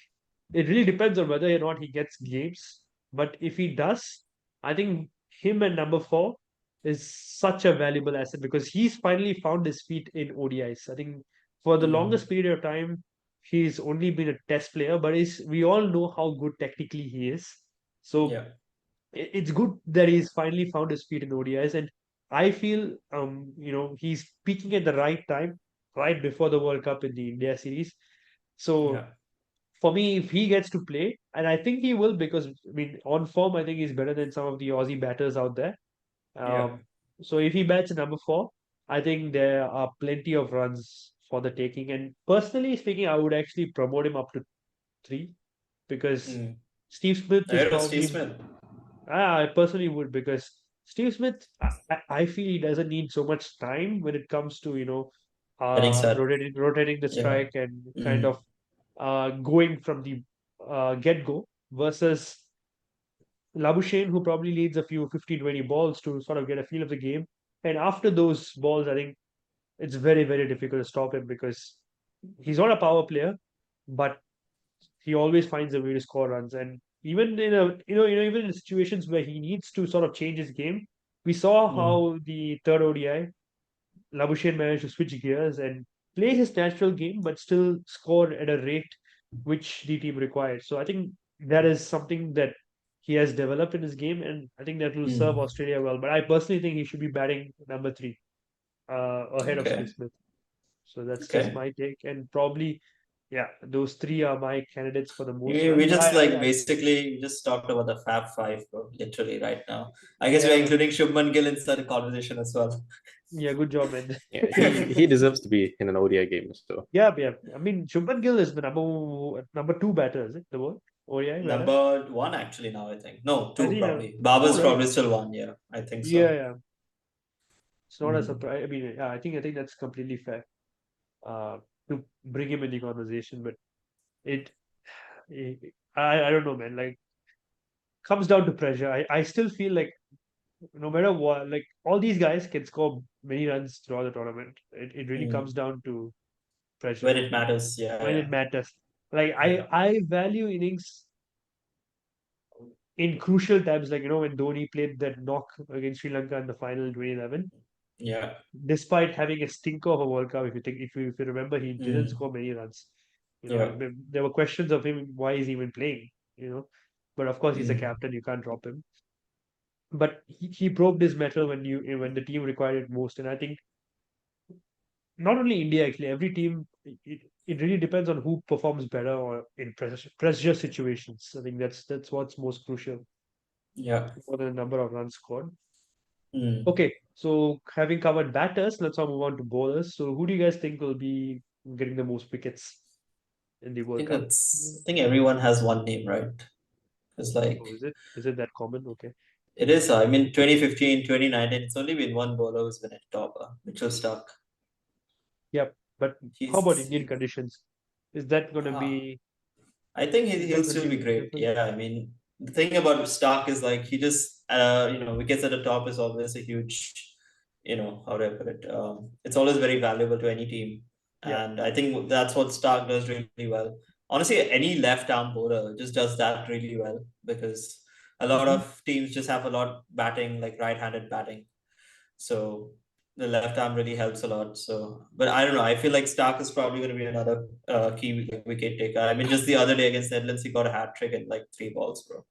it really depends on whether or not he gets games. But if he does, I think him and number four is such a valuable asset because he's finally found his feet in ODIs. I think for the Mm. longest period of time, he's only been a test player, but we all know how good technically he is. So Yeah. it's good that he's finally found his feet in ODIs, and I feel he's peaking at the right time, right before the World Cup in the India series. So Yeah. for me, if he gets to play, and I think he will, because I mean on form, I think he's better than some of the Aussie batters out there. Yeah. So if he bats at number four, I think there are plenty of runs for the taking. And personally speaking, I would actually promote him up to three because Mm. Steve Smith I is heard about Steve probably Smith. I personally would because Steve Smith, I feel he doesn't need so much time when it comes to Getting set. rotating the Yeah. strike and kind Mm. of going from the get go versus Labuschagne, who probably needs a few 15, 20 balls to sort of get a feel of the game. And after those balls, I think it's very, very difficult to stop him because he's not a power player, but he always finds a way to score runs. And even in even in situations where he needs to sort of change his game, we saw Mm. how the third ODI, Labuschagne managed to switch gears and play his natural game, but still score at a rate which the team required. So I think that is something that he has developed in his game, and I think that will serve Mm. Australia well. But I personally think he should be batting number three, ahead of Steve Okay. Smith. So that's just Okay. my take, and probably, yeah, those three are my candidates for the most We runs. just like I basically we just talked about the Fab Five, bro, literally right now. I guess yeah, we're man. including Shubman Gill inside the conversation as well. Yeah, good job, man. Yeah, he deserves to be in an ODI game. So Yeah, yeah. I mean, Shubman Gill is the number two batter, is it? The world ODI batter. Number one, actually, now I think. No, I two think probably. two, Baba's right? probably still one. Yeah, I think Yeah, so. yeah. It's not a Mm. surprise. I mean, yeah, I think that's completely fair. Uh, to bring him in the conversation, but it, I don't know, man. Like, comes down to pressure. I still feel like no matter what, like all these guys can score many runs throughout the tournament. It really comes Mm. down to pressure When it matters, when yeah, it matters. Like yeah, I value innings in crucial times, like when Dhoni played that knock against Sri Lanka in the final in 2011. yeah, Despite having a stinker of a World Cup, if you remember, he yeah. didn't Mm. score many runs. Yeah. There were questions of him, why is he even playing? But of course he's a Mm. captain, you can't drop him. But he broke his metal when the team required it most. And I think not only India, actually, every team, it really depends on who performs better or in pressure situations. I think that's what's most crucial Yeah. more than the number of runs scored. Mm. Okay, so having covered batters, let's now move on to bowlers. So who do you guys think will be getting the most wickets in the World Cup? I think everyone has one name, right? It's like Oh, is it that common? Okay. it is. I mean, 2015, 2019. It's only been one bowler who's been at top. Mitchell Stark. Yep. But how about He's Indian he, conditions? Is that gonna uh, be I think is he'll that gonna still be be great. different? Yeah, I mean, the thing about Stark is like he just, wickets at the top is always a huge, how do I put it? It's always very valuable to any team, Yeah. and I think that's what Stark does really well. Honestly, any left arm bowler just does that really well because a lot Hmm. of teams just have a lot batting like right-handed batting, so the left arm really helps a lot. So, but I don't know. I feel like Stark is probably going to be another key like, wicket taker. I mean, just the other day against Netherlands, he got a hat trick in like three balls, bro.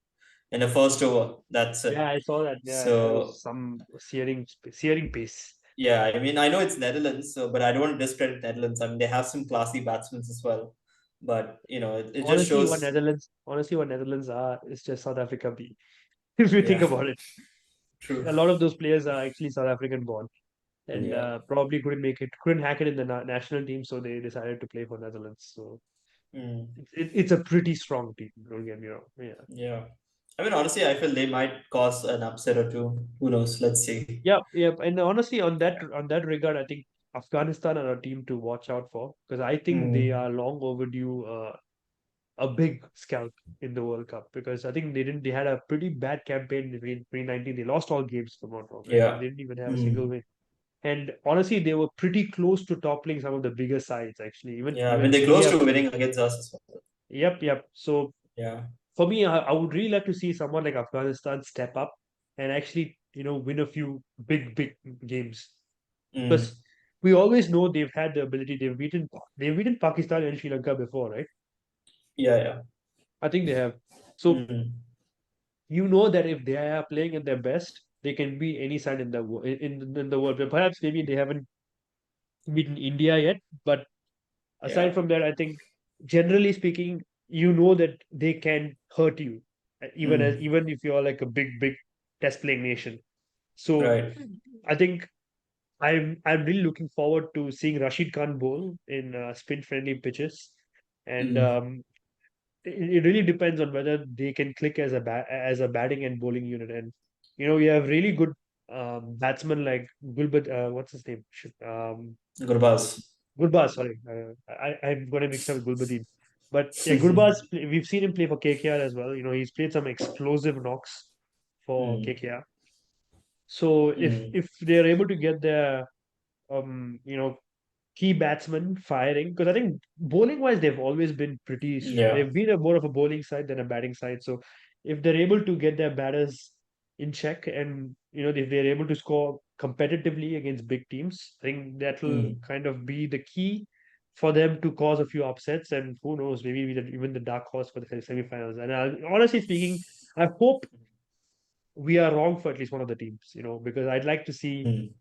In the first over, that's it. Yeah, I saw that. Yeah, that was So some searing pace. yeah, I mean, I know it's Netherlands, so but I don't want to discredit Netherlands. I mean, they have some classy batsmen as well, but it just shows. Honestly, what Netherlands are is just South Africa B. If you think Yeah, about it, true. a lot of those players are actually South African born. and Yeah. probably couldn't hack it in the national team, so they decided to play for Netherlands. So Mm. it's a pretty strong team. Don't get me wrong. Yeah. Yeah. I mean, honestly, I feel they might cause an upset or two. Who knows? Let's see. Yeah, yeah, and honestly, on that regard, I think Afghanistan are a team to watch out for because I think they Mm. are long overdue a big scalp in the World Cup because I think they had a pretty bad campaign in 2019. They lost all games, if I'm not wrong. I think Yeah. they didn't even have a single Mm. win. And honestly, they were pretty close to toppling some of the bigger sides. Actually, even Yeah. I mean, even they're close India. to winning against us as well. Yep, yep. So Yeah. for me, I would really like to see someone like Afghanistan step up and actually, win a few big games Mm. because we always know they've had the ability. They've beaten Pakistan and Sri Lanka before, right? Yeah. Yeah. I think they have. So Mm. you know that if they are playing at their best, they can beat any side in the world. But perhaps maybe they haven't beaten India yet. But aside Yeah. from that, I think generally speaking, you know that they can hurt you, Mm. even if you're like a big test playing nation. So Right. I think I'm really looking forward to seeing Rashid Khan bowl in spin friendly pitches, and Mm. it really depends on whether they can click as a batting and bowling unit. And we have really good batsmen like Gulbat. What's his name? Gurbaz. Gurbaz. Sorry, I'm going to mix up with Gulbadin. But yeah, Mm. Gurbaz. We've seen him play for KKR as well. He's played some explosive knocks for KKR. So Mm. if they're able to get their um you know key batsmen firing because I think bowling wise they've always been Yeah. they've been a more of a bowling side than a batting side. So if they're able to get their batters in check and if they're able to score competitively against big teams, I think that will Mm. kind of be the key for them to cause a few upsets and who knows maybe even the dark horse for the semifinals. And honestly speaking, I hope we are wrong for at least one of the teams, because I'd like to see Mm.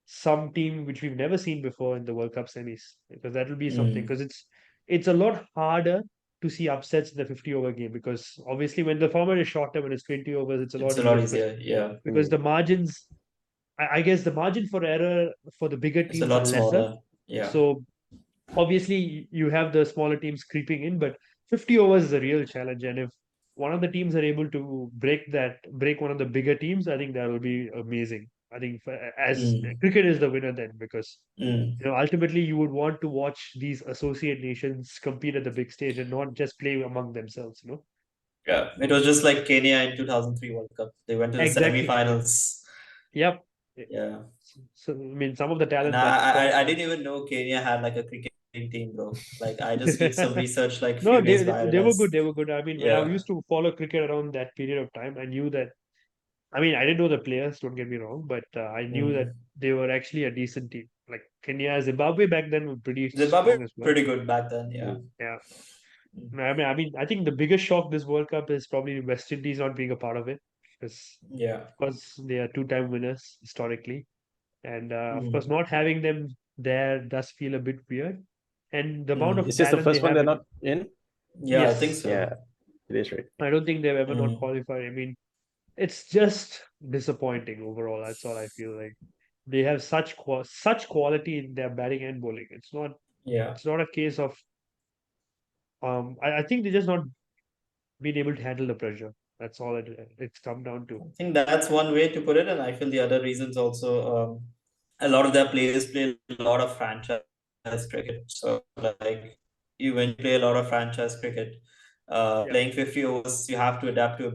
some team which we've never seen before in the World Cup semis because that will be something Mm. because it's a lot harder to see upsets in the 50 over game because obviously when the format is shorter when it's 20 overs it's a It's lot a lot easier because easier. Yeah. because Mm. the margins I guess the margin for error for the bigger It's a teams are lot lesser, smaller. Yeah. so obviously you have the smaller teams creeping in, but 50 overs is a real challenge. And if one of the teams are able to break one of the bigger teams, I think that will be amazing. I think as Mm. cricket is the winner then because Mm. ultimately you would want to watch these associate nations compete at the big stage and not just play among themselves. Yeah. It was just like Kenya in 2003 World Cup. They went to the Exactly. semi-finals. Yep. Yeah. So I mean, some of the And talent that I crossed. didn't even know Kenya had like a cricketing team, bro. Like I just did some research like No, few they, days they back. I they were good. realized, They were good. I mean, when I yeah. used to follow cricket around that period of time, I knew that. I mean, I didn't know the players. Don't get me wrong, but I knew that Mm. they were actually a decent team. Like Kenya, Zimbabwe back then were pretty Zimbabwe strong as well. pretty good back then, yeah. Mm. Yeah. Mm. I think the biggest shock this World Cup is probably West Indies not being a part of it because Yeah. of course they are two-time winners historically, and of course Mm. not having them there does feel a bit weird. And the amount Mm. of Is this the talent they first one have they're in not in? Yeah, I think yes, Yeah, so. it is right. I don't think they've ever not Mm. qualified. I mean, it's just disappointing overall. That's all I feel like. They have such quality in their batting and bowling. Yeah. It's not a case of I think they just not been able to handle the pressure. That's all it's come down to. I think that's one way to put it, and I feel the other reasons also a lot of their players play a lot of franchise cricket. So like you when you play a lot of franchise cricket, Yeah, playing 50 overs, you have to adapt to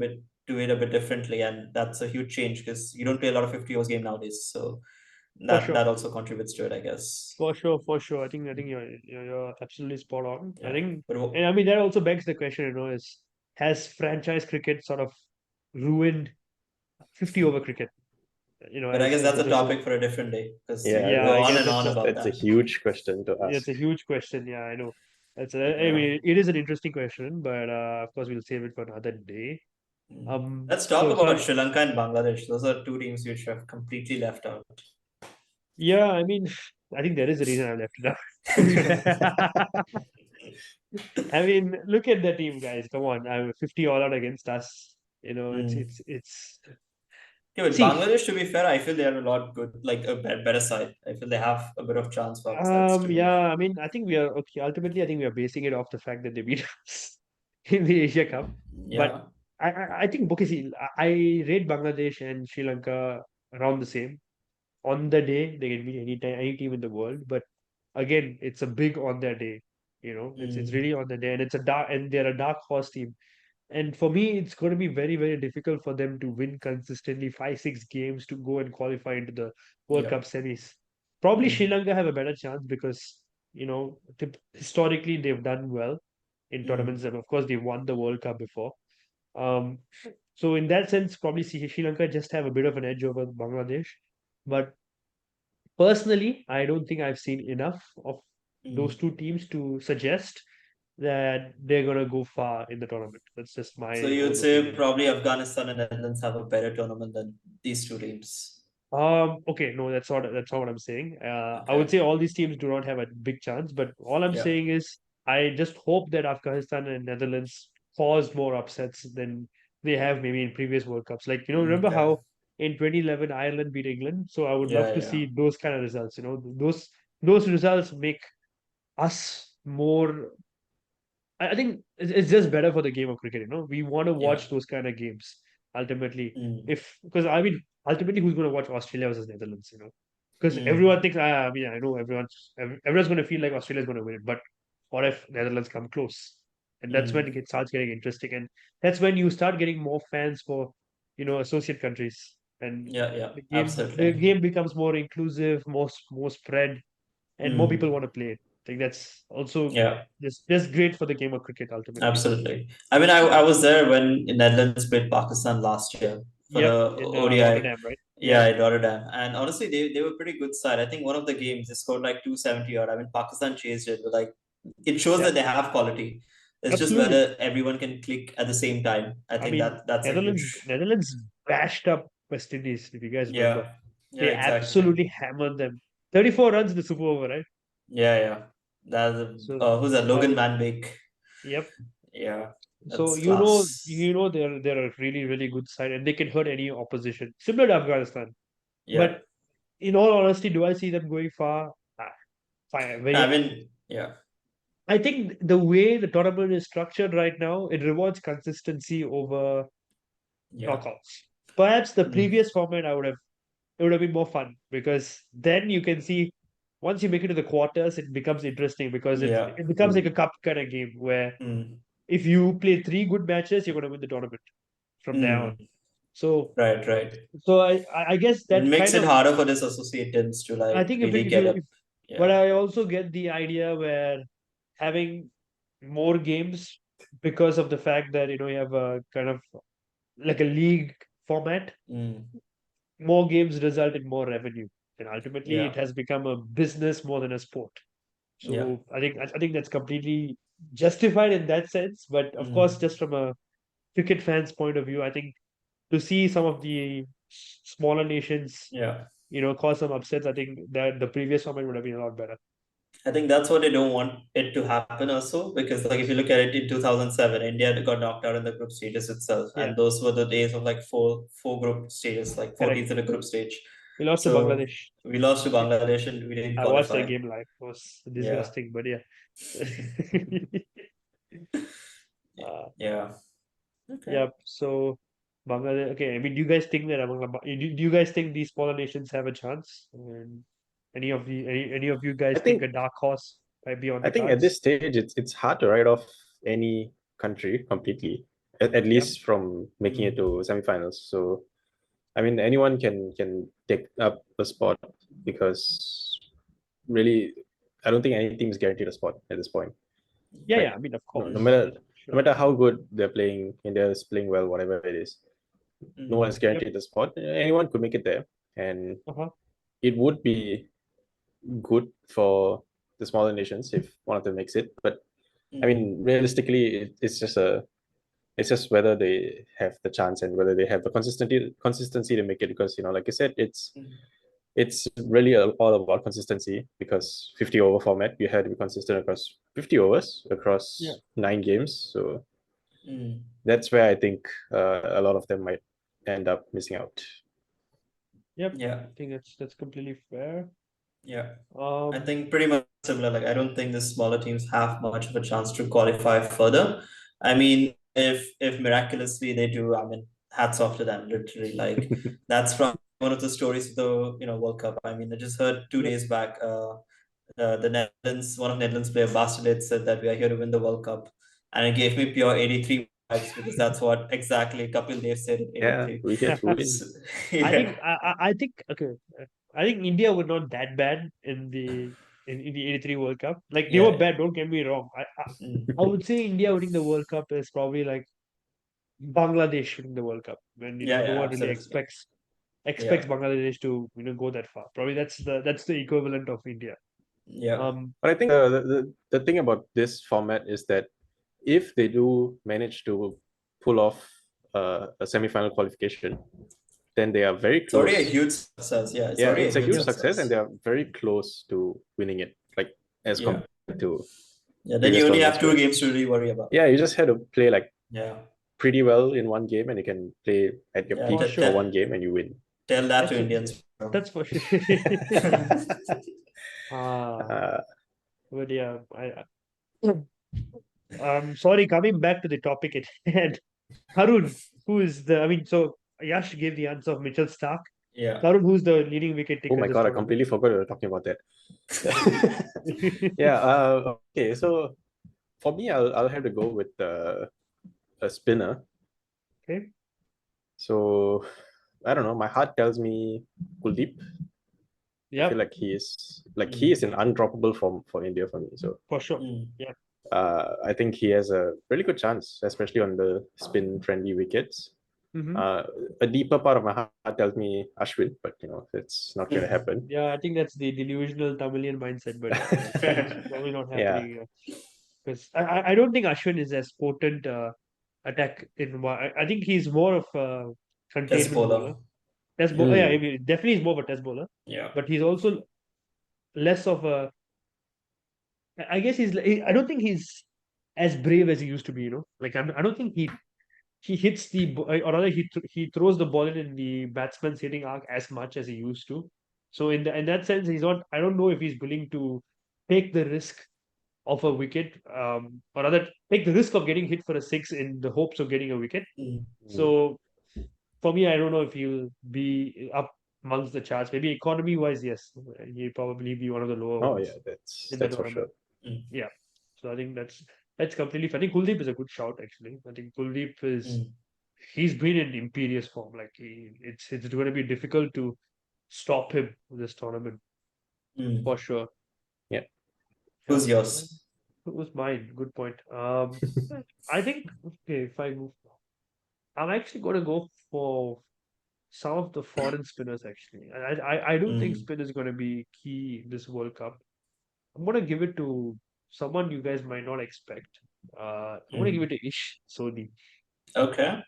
it a bit differently, and that's a huge change because you don't play a lot of 50 overs game nowadays. So for that sure. also contributes to it, I guess. For sure. I think you're absolutely spot on. I Yeah. think, But and I mean that also begs the question, is has franchise cricket sort of ruined 50 over cricket? I guess As that's the a business. topic for a different day because we Yeah, could Yeah, go I on guess and on about that's a that. huge question to it's ask. a huge question. Yeah, I know. I Yeah. mean, it is an interesting question, but of course we'll save it for another day. Mm. Let's talk about Sri Lanka and Bangladesh. Those are two teams which have completely left out. Yeah, I mean, I think there is a reason I left it out. I mean, look at the team, guys. Come on, I'm 50 all out against us. Mm. It's Okay, with See, Bangladesh, to be fair, I feel they are a lot good, like a better side. I feel they have a bit of chance for upsets too. yeah, I mean, I think we are okay. Ultimately, I think we are basing it off the fact that they beat us in the Asia Cup. But Yeah. I think, okay, see, I rate Bangladesh and Sri Lanka around the same. On the day, they can beat any team in the world. But again, it's a big on their day. It's Mm, really on the day, and it's a dark, and they're a dark horse team. And for me, it's going to be very, very difficult for them to win consistently 5, 6 games to go and qualify into the World yeah. Cup semis. Probably Sri Mm, Lanka have a better chance because, historically they've done well in mm, tournaments, and of course they've won the World Cup before. Um, so in that sense, probably Sri Lanka just have a bit of an edge over Bangladesh. But personally, I don't think I've seen enough of those mm. two teams to suggest that they're gonna go far in the tournament. That's just So my you would own say opinion. probably Afghanistan and Netherlands have a better tournament than these two teams. Okay, no, that's not what I'm saying. I would Okay. say all these teams do not have a big chance, but all I'm Yeah. saying is I just hope that Afghanistan and Netherlands cause more upsets than they have maybe in previous World Cups. Like, remember Okay. how in 2011 Ireland beat England? So I would love Yeah, to yeah. see those kind of results. Those results make us more. I think it's just better for the game of cricket. We want to Yeah. watch those kind of games ultimately. Mm, If because I mean, ultimately, who's going to watch Australia versus Netherlands? Because mm, everyone thinks, I mean, I know everyone's going to feel like Australia's going to win it, but what if Netherlands come close? And that's when mm. it starts getting interesting, and that's when you start getting more fans for, associate countries, and Yeah, yeah. the Absolutely. game becomes more inclusive, more spread, and more people Mm. want to play it. I think that's also Yeah. just great for the game of cricket ultimately. Absolutely. I mean, I was there when Netherlands played Pakistan last year for Yep, the in ODI. Rotterdam, right? Yeah, Yep, at Rotterdam. And honestly, they were pretty good side. I think one of the games they scored like 270 odd. I mean, Pakistan chased it, but like it shows yep, that they have quality. It's just absolutely. whether everyone can click at the same time. I I think mean, that's a Netherlands huge. Netherlands bashed up West Indies, if you guys remember. Yeah. Yeah, They exactly. absolutely hammered them. 34 runs in the super over, right? Yeah, yeah. That's So who's that? that Logan was, Van Beek. yep. Yeah, So that's class. they're a really, really good side and they can hurt any opposition, similar to Afghanistan. Yeah. But in all honesty, do I see them going far? Fine, I very. mean, yeah, I think the way the tournament is structured right now, it rewards consistency over yeah. knockouts. Perhaps the Mm, previous format it would have been more fun because then you can see once you make it to the quarters, it becomes interesting because yeah. it becomes like a cup kind of game where Mm, if you play three good matches, you're gonna win the tournament from there on. mm. So Right, right. so I guess It that makes kind it of harder for these associate teams to I like think really if get you up. if but Yeah. I also get the idea where having more games because of the fact that you have a kind of like a league format, Mm, more games result in more revenue. And ultimately it yeah. has become a business more than a sport. Yeah. So I think that's completely justified in that sense. But of course, Mm, just from a cricket fan's point of view, I think to see some of the smaller nations, yeah. cause some upsets, I think that the previous format would have been a lot better. I think that's what they don't want it to happen also because like if you look at it in 2007, India got knocked out in the group stages itself, Yeah, and those were the days of like four group stages, like four correct. teams in a group stage. We lost to So Bangladesh. we lost to Bangladesh and we didn't I watched that qualify. game live. It was Yeah. disgusting, but yeah. Yeah. Okay. Yeah, so Bangladesh. Okay, I mean, do you guys think that do you guys think these smaller nations have a chance? And any of you I guys think think a dark horse might be on I the think at this cards? stage it's hard to write off any country completely, at Yep. least from making it Mm, to semifinals. So I mean anyone can take up a spot because really I don't think any team is guaranteed a spot at this point. Yeah, Like yeah. I mean, of no course, matter no sure. matter how good they're playing, India is playing well, whatever it is, no one is mm, Yep. guaranteed the spot. Anyone could make it there, and Uh-huh. it would be good for the smaller nations if one of them makes it. But I mm, mean, realistically, it's just whether they have the chance and whether they have the consistency to make it. Because like I said, mm, it's really all about consistency. Because 50 over format, you had to be consistent across 50 overs Yeah. across 9 games. So mm. that's where I think a lot of them might end up missing out. Yep. Yeah, I think that's completely fair. yeah. I Um, think pretty much similar. Like, I don't think the smaller teams have much of a chance to qualify further. I mean, if miraculously they do, I mean, hats off to them, literally. Like, that's from one of the stories of the World Cup. I mean, I just heard two yep. days back, the Netherlands, one of Netherlands player, Bastard, said that we are here to win the World Cup, and it gave me pure 83 vibes because that's what exactly Kapil Dev said in Yeah, 83. we here to win. So, I think yeah, I think okay. I think India were not that bad in the 83 World Cup. Like they were yeah, bad, don't get me wrong. I mm. would say India winning the World Cup is probably like Bangladesh winning the World Cup when Yeah, no yeah, one really absolutely. expects Yeah, Bangladesh to go that far. Probably that's the equivalent of India. yeah. Um But I think the thing about this format is that if they do manage to pull off a semi-final qualification, then they are very It's already a close. huge success. Yeah, it's Yeah, already a it's a huge huge yeah, success, and success. they are very close to winning it, like as Yeah, compared to yeah. Then previous you only have tournaments two where, games to really worry about. yeah, you just had to play like Yeah, pretty well in one game, and you can play at your yeah. for peak sure. for one game and you win. Tell that to That's Indians, bro. that's for sure. Ah, uh, but yeah, sorry, coming back to the topic at hand. Harun, who is the I mean, so Yash gave the answer of Mitchell Stark. Yeah. Harun, who's the leading wicket oh taker my this god, I tournament? completely forgot we were talking about that. Yeah. Okay. So for me, I'll have to go with a spinner. Okay. So I don't know. My heart tells me Kuldeep. I feel Yep, like he is Mm. an undroppable form for India for me. So for sure. Mm. Yeah. I think he has a really good chance, especially on the spin-friendly wickets. Hmm. Uh, a deeper part of my heart tells me Ashwin, but it's not going to happen. Yeah, I think that's the delusional Tamilian mindset, but it's probably not Yeah. happening because I don't think Ashwin is as potent attack I think he's more of a Test containment bowler. bowler. Yeah, Hmm. I mean, definitely he's more of a test bowler, Yeah. but he's also less of a. I guess I don't think he's as brave as he used to be. Like I don't think he hits or rather he throws the ball in the batsman's hitting arc as much as he used to. So in that sense, he's not. I don't know if he's willing to take the risk of a wicket, or rather take the risk of getting hit for a six in the hopes of getting a wicket. Mm. So for me, I don't know if he'll be up amongst the charts. Maybe economy wise, yes, he'll probably be one of the lower Oh ones yeah, that's in the that's for tournament. sure. Mm. Yeah. So I think that's completely fine. I think Kuldeep is a good shout actually. I think Kuldeep is Mm. he's been in imperious form. Like it's going to be difficult to stop him in this tournament Mm. for sure. Yeah. Yeah. Who's yours? It was mine. Good point. I think okay. If I move, I'm actually going to go for some of the foreign spinners. Actually, I do think Mm. spin is going to be key in this World Cup. I'm going to give it to someone you guys might not expect. I'm going to give Mm. it to Ish Sodhi. Okay.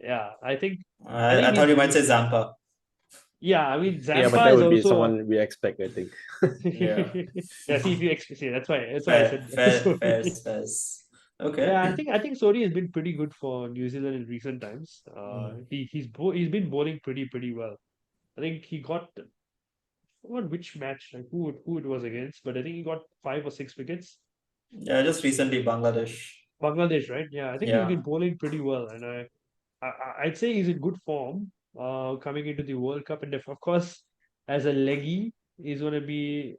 Yeah, I think I thought he's you might been. say Zampa. Yeah, I mean Yeah, but Zampa that is would be also. someone we expect, I think. Yeah. Yeah, see if you see that's why I Fair, said fair, fair, Sodhi. fairs. Okay. Yeah, I think Sodhi has been pretty good for New Zealand in recent times. Mm. He's been bowling pretty well. I think he got I forgot which match, like who it was against, but I think he got 5 or 6 wickets. Yeah, just recently Bangladesh. Bangladesh, right? Yeah, I think he's Yeah. been bowling pretty well, and I'd say he's in good form coming into the World Cup, and of course, as a leggy, he's going to be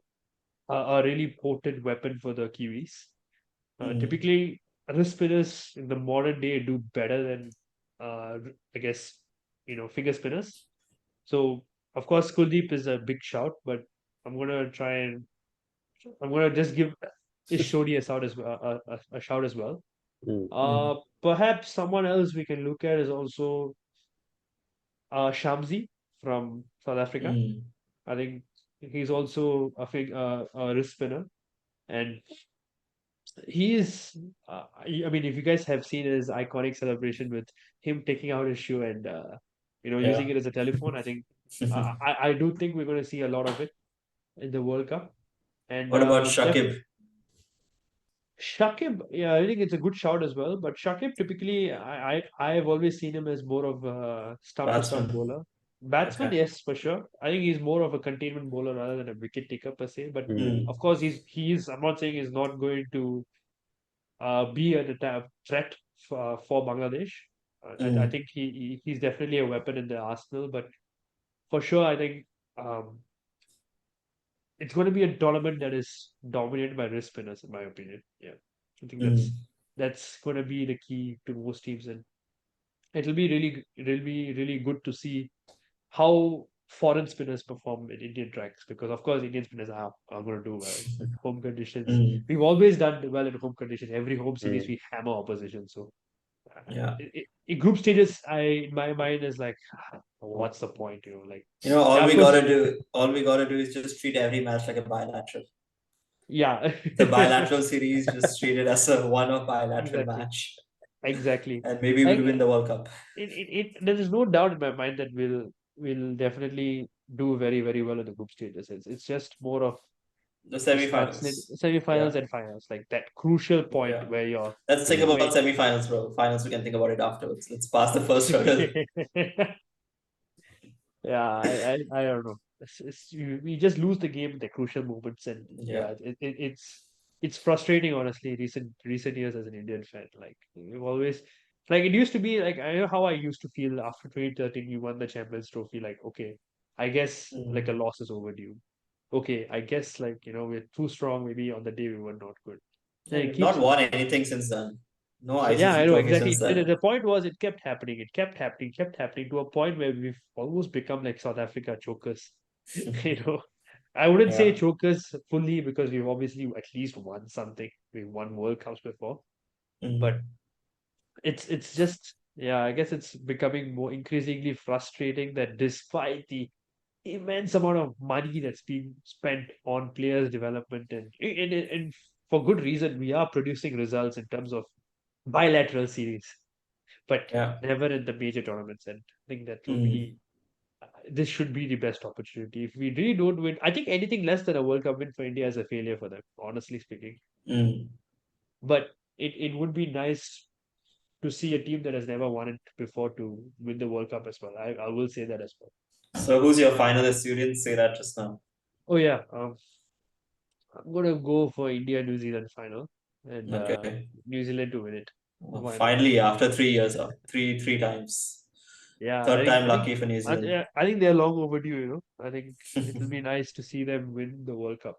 a really potent weapon for the Kiwis. Mm. Typically, wrist spinners in the modern day do better than, I guess, finger spinners. So, of course, Kuldeep is a big shout, but I'm gonna try and I'm gonna just give Ishodi a shout as well. A shout as well. Mm. Mm. Perhaps someone else we can look at is also Shamsi from South Africa. Mm. I think he's also a wrist spinner, and he is. I mean, if you guys have seen his iconic celebration with him taking out his shoe and using Yeah. it as a telephone, I think I do think we're going to see a lot of it in the World Cup. And What about Shakib, Shakib, yeah, I think it's a good shout as well. But Shakib, typically, I have always seen him as more of a stump to stump batsman? bowler. Batsman, Okay. yes, for sure. I think he's more of a containment bowler rather than a wicket taker per se. But Mm. of course, he is. I'm not saying he's not going to be a threat for Bangladesh. I Mm. think he's definitely a weapon in the arsenal. But for sure, I think it's going to be a tournament that is dominated by wrist spinners, in my opinion. Yeah, I think that's Mm. that's going to be the key to most teams, and it'll be really good to see how foreign spinners perform in Indian tracks, because of course Indian spinners are going to do well in home conditions. Mm. We've always done well in home conditions. Every home series Mm. we hammer opposition. So Yeah. in group stages, in my mind is like, what's the point? Like, All yeah, of we course, gotta do, all we gotta do is just treat every match like a bilateral. yeah, The bilateral series, just treat it as a one-off bilateral exactly, match, exactly. and maybe Like we'll win the World Cup. there is no doubt in my mind that we'll definitely do very very well in the group stages. It's just more of The just translate semi-finals. semifinals Yeah, and finals, like that crucial point yeah. where you're Let's think Mm. about where semi-finals, bro. Finals, we can think about it afterwards. Let's pass the first hurdle. yeah, I don't know. We just lose the game in the crucial moments, and Yeah. yeah, it's frustrating, honestly. Recent years as an Indian fan, like we've always like it used to be like I know how I used to feel after 2013 we won the Champions Trophy. Like, okay, I guess like a Mm. loss is overdue. Okay, I guess like we're too strong. Maybe on the day we were not good. Yeah, Then it we've not keeps won happening. anything since then. No So yeah, I ICC know trophy exactly. since The then. point was it kept happening. It kept happening to a point where we've almost become like South Africa chokers. You know, I wouldn't say Yeah. chokers fully because we've obviously at least won something. We've won World Cups before, but Mm. it's just yeah. I guess it's becoming more increasingly frustrating that despite the immense amount of money that's being spent on players development and for good reason, we are producing results in terms of bilateral series, but Yeah. never in the major tournaments. And I think that will Mm. be this should be the best opportunity. If we really don't win, I think anything less than a World Cup win for India is a failure for them, honestly speaking. Mm. But it would be nice to see a team that has never won it before to win the World Cup as well. I will say that as well. So who's your finalist? You didn't say that just now. Oh yeah, I'm gonna go for India New Zealand final and Okay. New Zealand to win it. Why not? Finally, after 3 years, three times. Yeah, Third time lucky for New Zealand. I think they're long overdue. I think it'll be nice to see them win the World Cup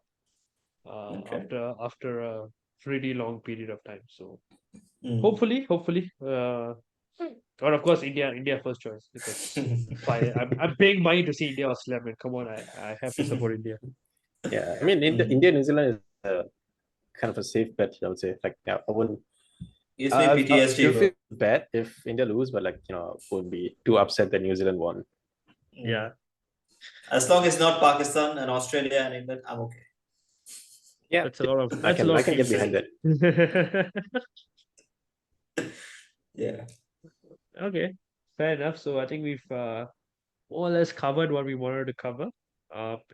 Okay. after a pretty long period of time. So Mm. hopefully, or of course India first choice because I'm paying money to see India Australia. Man, come on, I have to support India. Yeah, I mean, Mm. India, New Zealand is kind of a safe bet, I would say. Like, yeah, I wouldn't. Gives me PTSD, It'll feel bro. bad if India lose, but like wouldn't be too upset that New Zealand won. Mm. Yeah, As long as not Pakistan and Australia and England, I'm okay. Yeah, that's a lot of I that's a can lot I of can team get behind pressure. that. Yeah. Okay, fair enough. So I think we've more or less covered what we wanted to cover.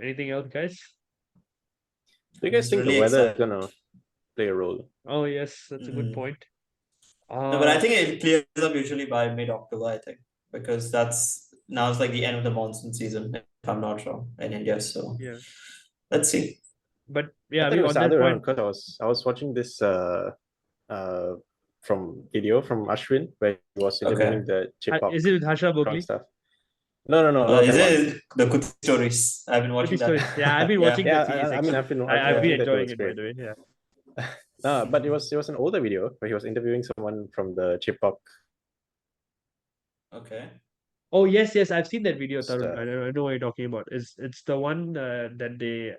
Anything else, guys? Do you I'm guys just think the really weather is excited. gonna play a role? Oh yes, that's a good Mm. point. No, but I Uh, think it clears up usually by mid-October, I think, because that's now it's like the end of the monsoon season, if I'm not wrong, in India. So yeah, let's see. but I yeah, thought it was on the that other way around point, because I was watching this uh from video from Ashwin where he was Okay. interviewing the Chipak is it with Harsha and Bogli? stuff. No, not Is that one. it the good stories? I've been Pretty watching that. stories. Yeah, I've been Yeah. watching Yeah, that series I mean, actually. I've I've Yeah. been seen that too. enjoying It's it, by great. the way. Yeah. No, but it was an older video where he was interviewing someone from the Chipak. Okay. Oh yes, I've seen that video, Tarun. Uh, I know what you're talking about. It's the one that they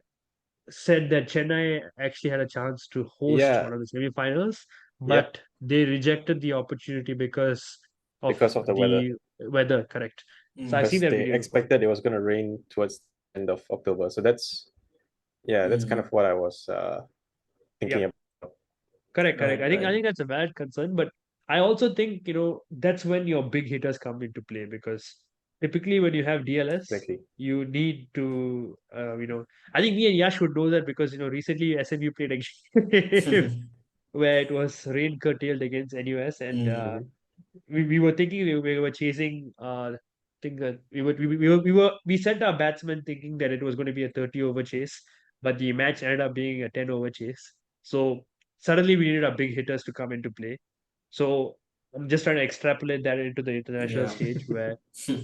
said that Chennai actually had a chance to host yeah, one of the semifinals, yep, but they rejected the opportunity because of because of the weather. the weather. Correct. So I've Mm. seen Because that they video before. expected it was gonna rain towards the end of October. So that's kind of Mm. what I was thinking Yep. about. Correct. Right. I Right. think that's a valid concern, but I also think that's when your big hitters come into play because typically when you have DLS, Exactly. you need to I think me and Yash would know that because recently SMU played a game where it was rain curtailed against NUS and Mm. Hmm. we were thinking we were chasing think that we sent our batsmen thinking that it was going to be a 30 over chase, but the match ended up being a 10 over chase. So suddenly we needed our big hitters to come into play. So I'm just trying to extrapolate that into the international Yeah. stage where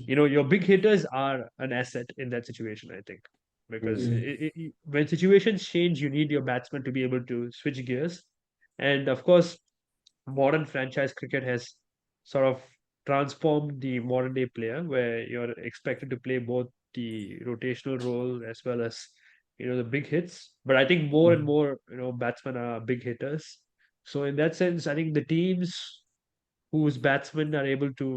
your big hitters are an asset in that situation, I think, because Mm. when situations change, you need your batsman to be able to switch gears. And of course, modern franchise cricket has sort of transformed the modern day player where you're expected to play both the rotational role as well as the big hits. But I think more and Mm. more batsmen are big hitters. So in that sense, I think the teams whose batsmen are able to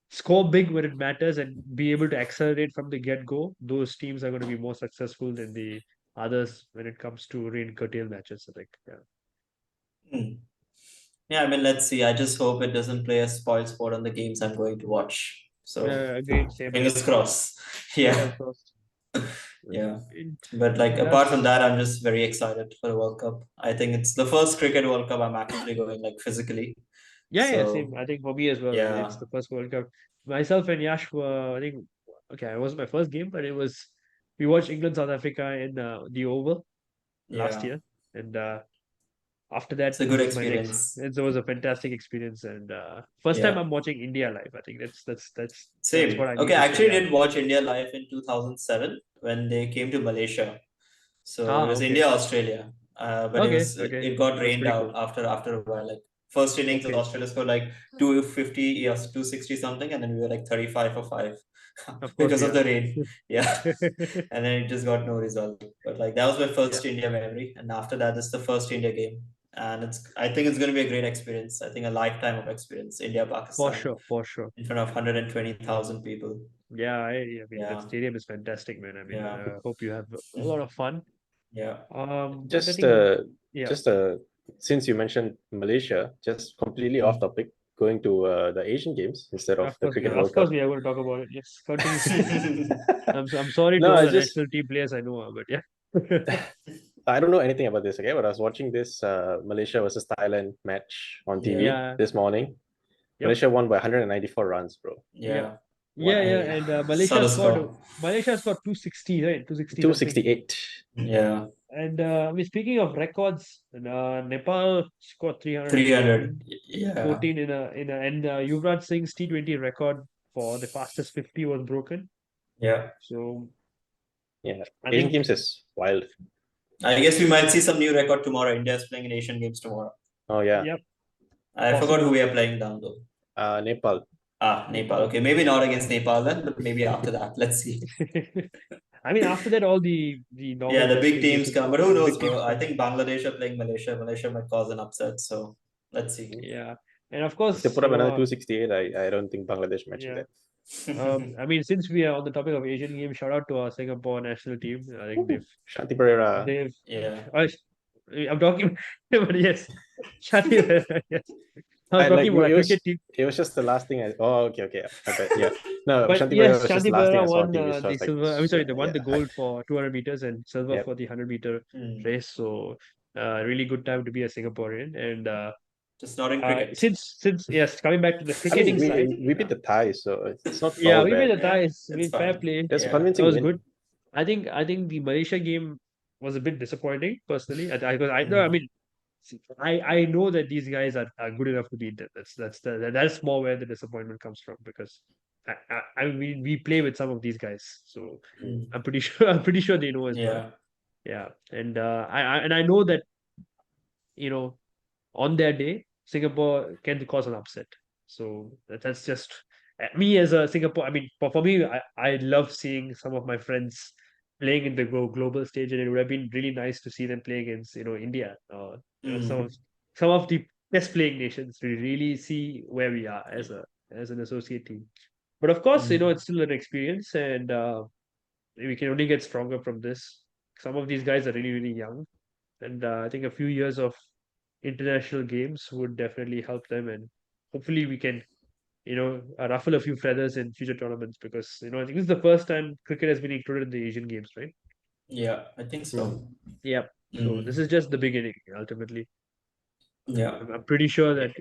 score big when it matters and be able to accelerate from the get go, those teams are going to be more successful than the others when it comes to rain curtail matches. I think. Yeah. Mm. Yeah, I mean, let's see. I just hope it doesn't play a spoil sport on the games I'm going to watch. So Agreed. Same here. fingers crossed. Fingers Yeah, crossed. yeah. It, But like apart from that's that, I'm just very excited for the World Cup. I think it's the first cricket World Cup I'm actually going like physically. yeah, So same. I think for me as well. It's yeah, the first World Cup. Myself and Yash were, I think, okay, it wasn't my first game, but it was. We watched England South Africa in the Oval last yeah. year, and after that, It's a good this is my next. experience. It was a fantastic experience, and first time Yeah. I'm watching India live. I think that's what Same. I Okay, need I to say. actually Yeah. did watch India live in 2007 when they came to Malaysia. So it was Okay. India Australia, but Okay. Okay. it got That's rained pretty out cool. after a while. Like first innings, Okay. Australia scored like 250, yes, 260 something, and then we were like 35 for five Of course, because of yeah. the rain. Yeah, and then it just got no result. But like that was my Yeah. first India memory, and after that, this is the first India game, and I think it's going to be a great experience. I think a lifetime of experience. India For Pakistan sure. For sure. in front of 120,000 people. Yeah, I mean that Yeah, stadium is fantastic, man. I mean, yeah, hope you have a lot of fun. yeah. But I Just think, yeah, just since you mentioned Malaysia, just completely off Mm. topic, going to the Asian Games instead of the Cricket of World course, Cup. we are going to talk about it. Yes, continue. I'm sorry to No, all I the just national team players I know, but yeah. I don't know anything about this, okay? But I was watching this Malaysia versus Thailand match on Yeah, TV Yeah. this morning. Yep. Malaysia won by 194 runs, bro. Yeah. yeah. Yeah. Yeah. I And saw the score. Malaysia scored 260, right? 260 something. 268. Yeah, And I mean, speaking of records, Nepal scored 300. 314, Yeah, 14 and Yuvraj Singh's T20 record for the fastest 50 was broken. yeah. So Yeah, I Asian think, Games is wild. I guess we might see some new record tomorrow. India's playing in Asian Games tomorrow. Oh yeah, yep, I forgot who possibly. we are playing down though. Nepal. Ah, Nepal. Okay, maybe not against Nepal then, but maybe after that. Let's see. I mean, after that, all the Yeah, normal the best big playing teams nations come, but come. who The knows, big teams bro? I come. think Bangladesh are playing Malaysia. Malaysia might cause an upset. So let's see. Yeah, and of If they course, put up another 268, I don't think Bangladesh matching yeah. that. I mean, since we are on the topic of Asian games, shout out to our Singapore national team. I think Woo. Shanti Pereira. they've. Yeah. I, I'm talking, but yes, Shati. Yes, I'm I like talking about a it cricket was team. it was just the last thing I oh okay. I bet yeah. No, But Shanti Pereira yes, was just the Shanti last thing Pereira I saw on won TV. So I the was like, silver. I mean, sorry, they won yeah, the gold for 200 meters and silver yep. for the 100-meter Hmm. race. So, really good time to be a Singaporean. And Just not in cricket. since yes, coming back to the I mean cricketing side, we beat the Thais, so it's not yeah, all we made bad. the Yeah, ties. I it's mean, fair fine. play. That's a Yeah. That convincing was win. good. I think the Malaysia game was a bit disappointing personally. Because I no, I Hmm. mean, see, I know that these guys are good enough to beat them. That's more where the disappointment comes from because I mean we play with some of these guys, so Hmm. I'm pretty sure they know as well. Yeah. Yeah, and I know that you know on their day, Singapore can cause an upset. So that's just me as a Singapore. I mean, for me, I love seeing some of my friends playing in the global stage, and it would have been really nice to see them play against India or Hmm. some of the best playing nations to really see where we are as an associate team. But of course, Hmm. it's still an experience, and we can only get stronger from this. Some of these guys are really really young, and I think a few years of international games would definitely help them, and hopefully we can ruffle a few feathers in future tournaments because I think this is the first time cricket has been included in the Asian Games, right? Yeah, I think Hmm. so. Yep. So this Hmm. is just the beginning ultimately. Yeah. I'm pretty sure that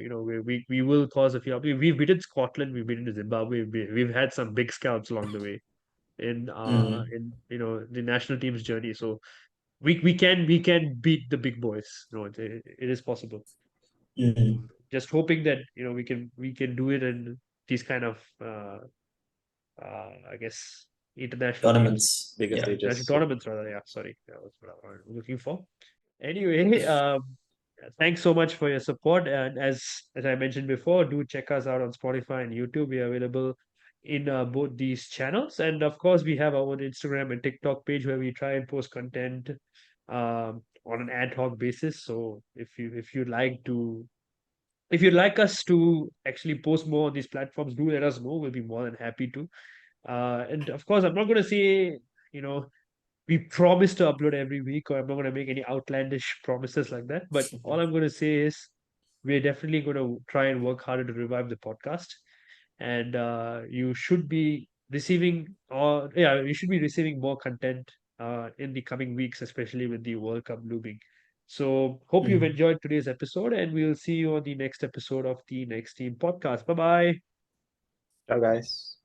we will cause a few. We've beaten Scotland, we've beaten Zimbabwe, we've had some big scouts along the way Mm. in the national team's journey. So we can beat the big boys. It is possible. Mm. Just hoping that we can do it in these kind of I guess international games, Tournaments. Bigger Yeah. international stages. Yeah. tournaments rather. Yeah, sorry, that was what I'm looking for. Anyway, thanks so much for your support. And as I mentioned before, do check us out on Spotify and YouTube. We are available in both these channels, and of course, we have our own Instagram and TikTok page where we try and post content on an ad hoc basis. So if you'd like us to actually post more on these platforms, do let us know. We'll be more than happy to. And of course, I'm not going to say, you know, we promise to upload every week, or I'm not going to make any outlandish promises like that. But all I'm going to say is we're definitely going to try and work harder to revive the podcast. And you should be receiving more content in the coming weeks, especially with the World Cup looming. So hope you've Mm. enjoyed today's episode, and we'll see you on the next episode of the Next Team podcast. Bye bye. Ciao, guys.